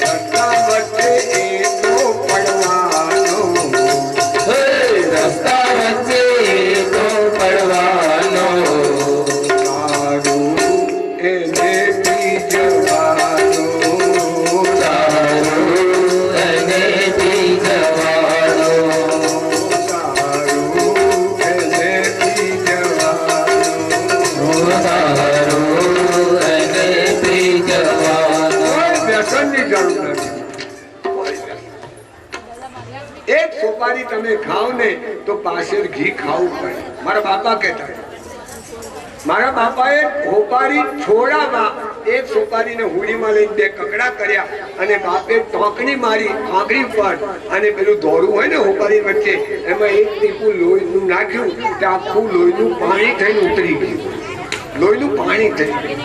રસ્તા વચ્ચે એકો પડવાનો, રસ્તા વચ્ચે તો પડવાનો, સારું એને પી જવાનો, સારું એને પી જવાનો, સારું એને પી જવાનો. સારું એને પી જવાનો. કોઈ વ્યસનની જરૂર નથી. એક સોપારી તમે ખાવ ને તો પાછળ ઘી ખાવું પડે. મારા બાપા કહેતા, મારા બાપાએ હોપારી છોડામાં એક સોપારીને હુડીમાં લઈને 2 કકડા કર્યા અને બાપે ટોકણી મારી આંગળી પર અને પેલું દોરું હોય ને હોપારી વચ્ચે એમાં એક ટીપું લોહીનું નાખ્યું તે આખું લોહીનું પાણી થઈને ઉતરી ગયું. લોહીનું પાણી થઈ ગયું.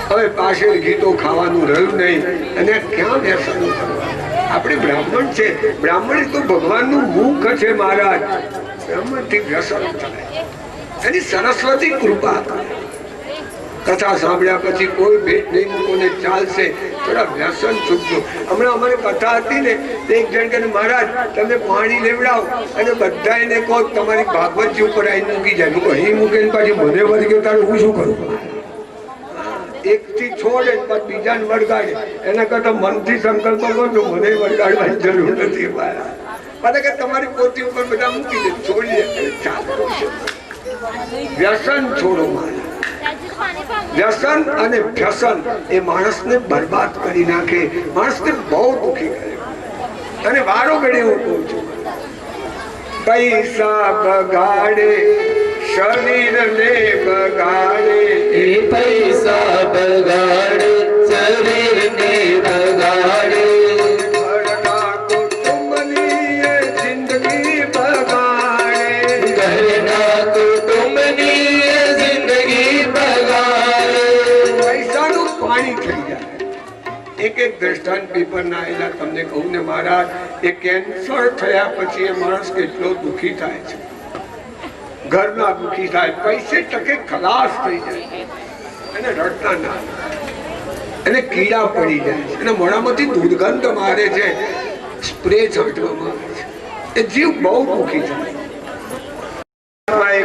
હવે પાછળ ઘી તો ખાવાનું રહ્યું નહીં અને ક્યાં વ્યસન કરવા? આપણે બ્રાહ્મણ છે, બ્રાહ્મણ તો ભગવાનનું મુખ છે મહારાજ. બ્રાહ્મણથી વ્યસન થાય, એની સરસ્વતી કૃપા કરે. કથા સાંભળ્યા પછી કોઈ ભેટ નહીં મૂકો ને ચાલશે. થોડા વ્યસન છૂટજો. હમણાં અમારી કથા હતી ને એક જણ કહે મહારાજ તમે પાણી લેવડાવો અને બધા એને કહો તમારી ભાગવતજી ઉપર આવીને મૂકી જાય. હું અહીં મૂકીને પાછી મને વળી ગયો તારે હું શું કરું? એક થી છોડે પછી બીજાને વળગાડે. એના કરતા મનથી સંકલ્પ કરો તો મને વળગાડવાની જરૂર નથી. મને કે તમારી પોતી ઉપર બધા મૂકી દે, છોડી દે, ચાલતું છે. વ્યસન છોડો મારે. વ્યસન અને વ્યસન એ માણસને બરબાદ કરી નાખે, માણસને બહુ દુઃખી કરે. અને વારો ઘડી હું કહું છું, પૈસા બગાડે શરીરને બગાડે, પૈસા બગાડે શરીરને બગાડે, ઘરના કુટુંબની જિંદગી બગાડે, ઘરના કુટુંબની જિંદગી બગાડે. પૈસાનું પાણી થઈ જાય. એક દ્રષ્ટાંત પેપરના આવેલા તમને કહું ને મહારાજ, એ કેન્સર થયા પછી એ માણસ કેટલો દુઃખી થાય છે. ઘરના દુઃખી થાય, પૈસે ટકે ખલાસ થઈ જાય અને રડતા ના, એને કીડા પડી જાય છે, અને મોઢામાંથી દુર્ગંધ મારે છે, સ્પ્રે છાંટવામાં આવે છે. એ જીવ બહુ દુઃખી થાય.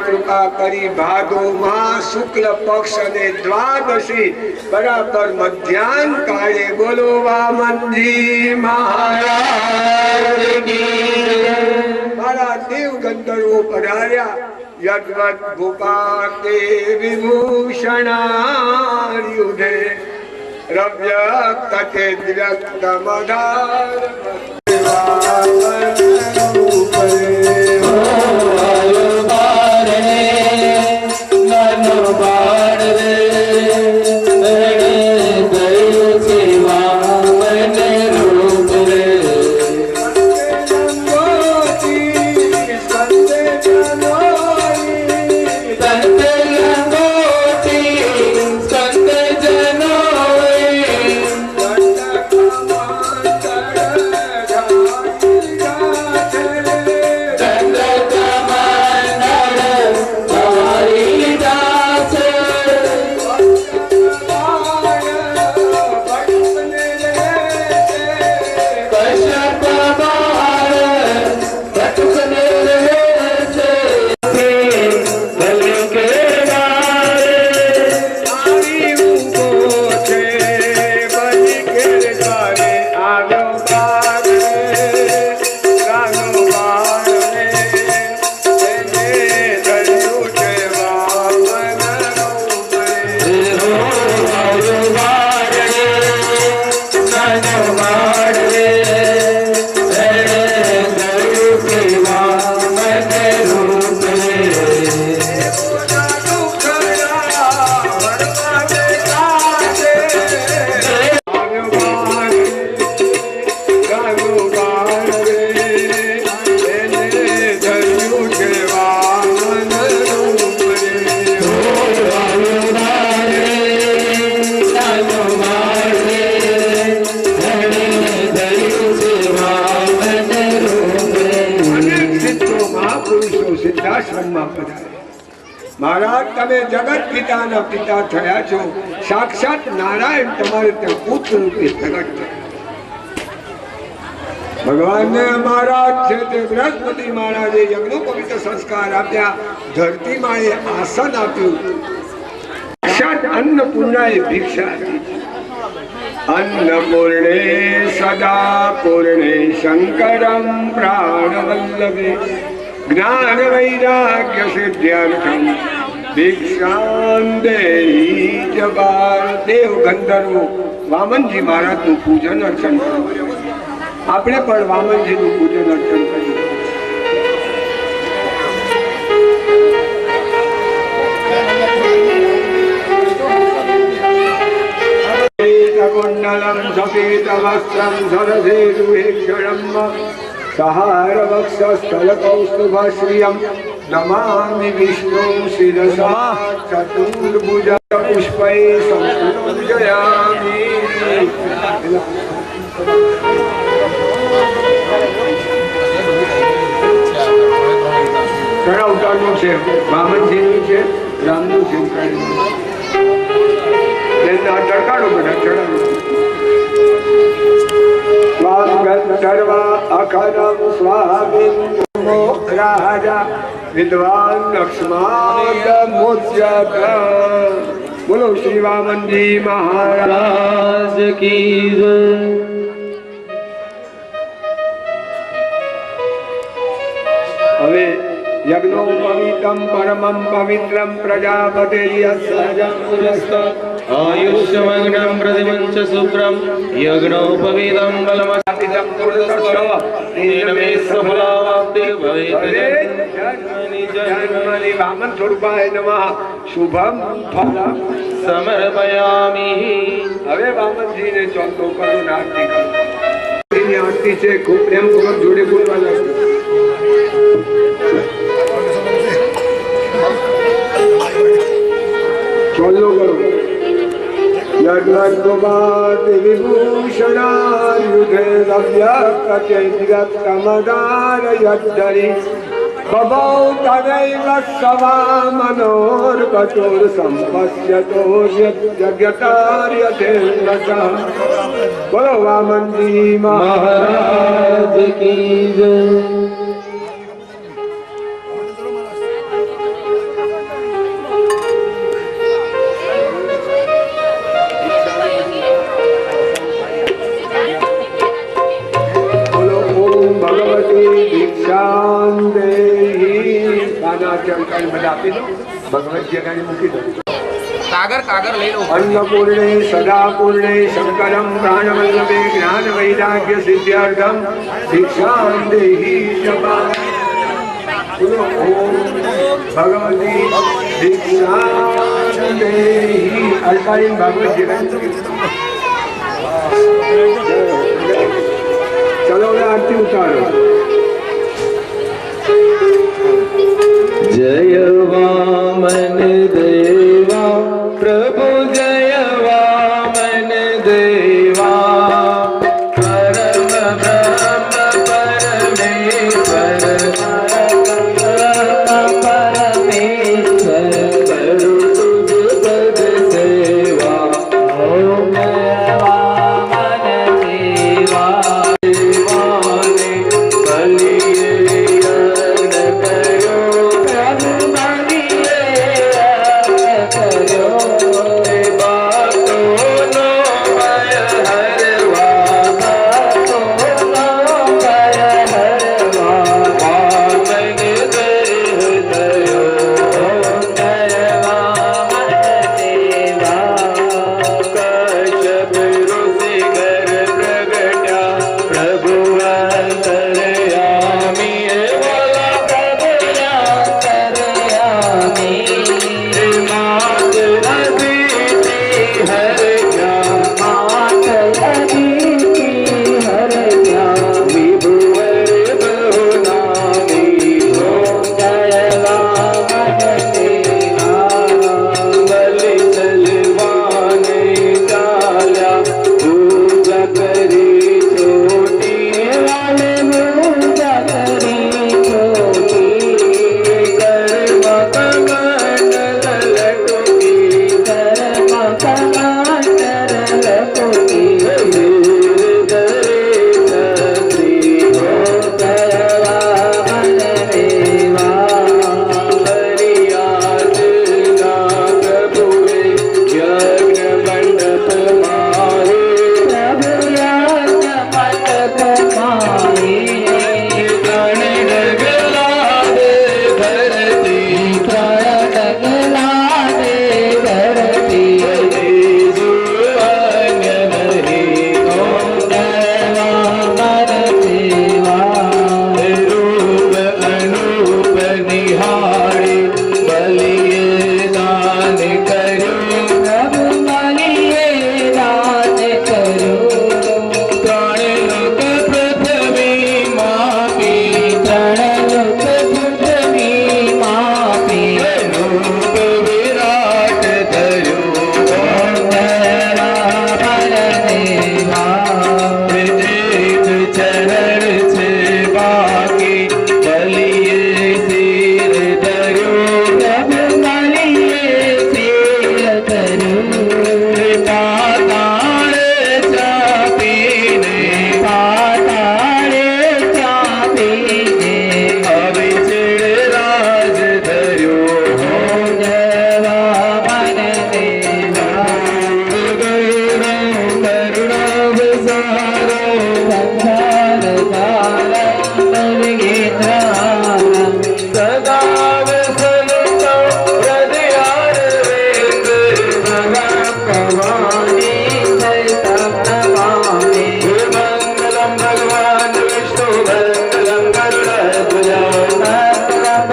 કૃપા કરી ભાદોમાં શુક્લ પક્ષ અને દ્વાદશી બરાબર મધ્યાહન કાળે બોલો વામનજી મહારાજની. મારા દેવ ગંધર્વો પધાર્યા. યજ્ઞ ભૂપા કે વિભૂષણાયુધે રવ્યક્ત તે વ્યક્ત મધાર પુરુષો સિદ્ધાશ્રમમાં પધારે. મહારાજ તમે જગત પિતાના પિતા થયા છો, સાક્ષાત નારાયણ તમારે ત્યાં પુત્ર રૂપે પ્રગટ થયા. ભગવાનને મહારાજ છે તે બૃહસ્પતિ મહારાજે યજ્ઞોપવિત સંસ્કાર આપ્યા, ધરતીમાં એ આસન આપ્યું. સાક્ષાત અન્નપૂર્ણાએ ભિક્ષા આપી. अन्नपूर्णे सदा पूर्णे शंकरं प्राणवल्लभे ज्ञान वैराग्य सिद्ध्यर्थं भिक्षां देहि जबार. देव गंधर्वो वामनजी महाराजનું પૂજન અર્ચન કર્યું. આપણે પણ વામનજીનું પૂજન અર્ચન કરીએ. कुंडलम सफेद वस्त्रम सरसेतुभीक्षणम सहार वक्षस्थल कौस्तुभश्रियम नमामि विष्णु शिरसा चतुर्भुज पुष्पै संपूजयामि. ઘણા ઉતારનું છે, વામનજીનું છે, રામનું છે. તડકાડો બધા ચડાવો. અખરમ સ્વામી રાજા વિદ્વાન લક્ષ્મણ મોચક. બોલો શ્રી વામનજી મહારાજ કી જય. હવે યજ્ઞોપવિતમ પરમં પવિત્રમ પ્રજાપતે યસજં પુરસ્તઃ आयुष्यमग्नं प्रतिमञ्च शुक्रं यज्ञोपवीतं बलमस्तितं तेन मे सफलावाप्ति भवेत्. जन्मनि वामन स्वरूपाय नमः. शुभम फलम समर्पयामि. હવે વામનજીને ચોથો કરો ને આરતી કરો. એની આરતી છે, ખૂબ પ્રેમપૂર્વક જોડે બોલવા લાગો. ચોલ્લો કરો. यद्वद्गुमात् विभूषणायुधे नव्यकटे जगत्कमदार यद्धरि बभौ तदैव सवा मनोर्गतोर सम्पश्यतो यज्ञतार्यथेन्द्रतः. बोलो वामनजी महाराज की जय. अन्नपूर्णे सदा पूर्णे शंकरं प्राणवल्लभे ज्ञान वैराग्य सिद्ध्यर्थं भिक्षां देहि जबार. ओम भगवती भिक्षां देहि. अल्पाइन भागवत चलो आरती उतारो. जय वामन देवा प्रभु जय वामन देवा परम ब्रह्म परमेश्वर परमेश्वर करो तुझ पद सेवा. ओम वामन देवा देवाने સદા વસંતો હૃદયાર વેદ સદા ભવાની નમામિ મંગલમ ભગવાન વિષ્ણુ મંગલમ ગરુડધ્વજો મંગલમ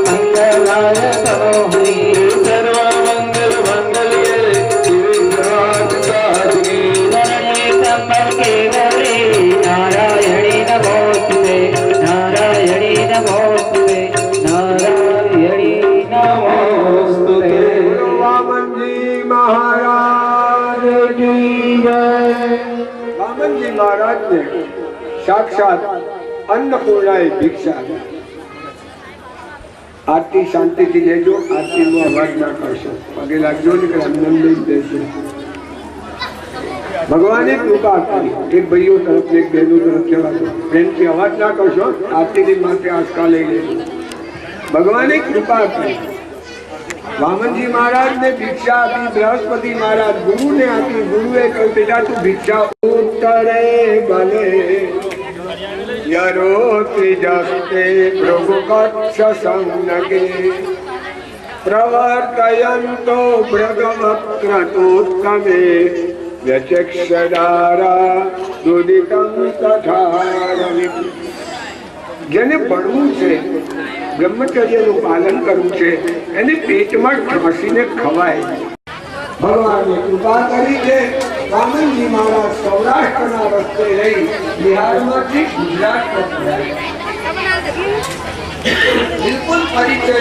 મંગલાય તનોહરિ સર્વ મંગલ મંગલ્યે શિવે સર્વાર્થ સાધિકે સંપર્કે ગૌરી નારાયણી નમોસ્તુતે નારાયણી નમોસ્તુતે નારાયણી નમોસ્તુતે વામનજી મહારાજ કી જય વામનજી મહારાજ ને સાક્ષાત અન્નપૂર્ણાએ ભિક્ષા આપી. આરતી શાંતિથી લેજો, આરતી નો અવાજ ના કરશો, પગે લાગજો ને કે અન્ન લઈ દેજો. ભગવાને કૃપા કરી, એક ભાઈઓ તરફ એક બહેનો તરફ જવાજો, પ્રેમથી અવાજ ના કરશો, આરતીની માથે આંચકા લઈ લેજો. ભગવાને કૃપા કરી, વામનજી મહારાજ ને ભિક્ષા આપી. બૃહસ્પતિ મહારાજ ગુરુને આપી. ગુરુએ કહ્યું બેટા તું ભિક્ષા ઉત્તરે બલે યરોતિ જસ્તે પ્રભુ કક્ષ સંનગે પ્રવર્તયંતો ભ્રગમક્રતોત્તમે વ્યચક્ષદારા દુદિતં તથારવિ. જેને ભણવું છે, બ્રહ્મચર્યનું પાલન કરવું છે, એને પેટમાં ઠાંસીને ખવાય. ભગવાને કૃપા કરી છે. વામનજી મહારાજ સૌરાષ્ટ્રના રસ્તે રહી બિહારમાંથી ગુજરાત બિલકુલ પરિચય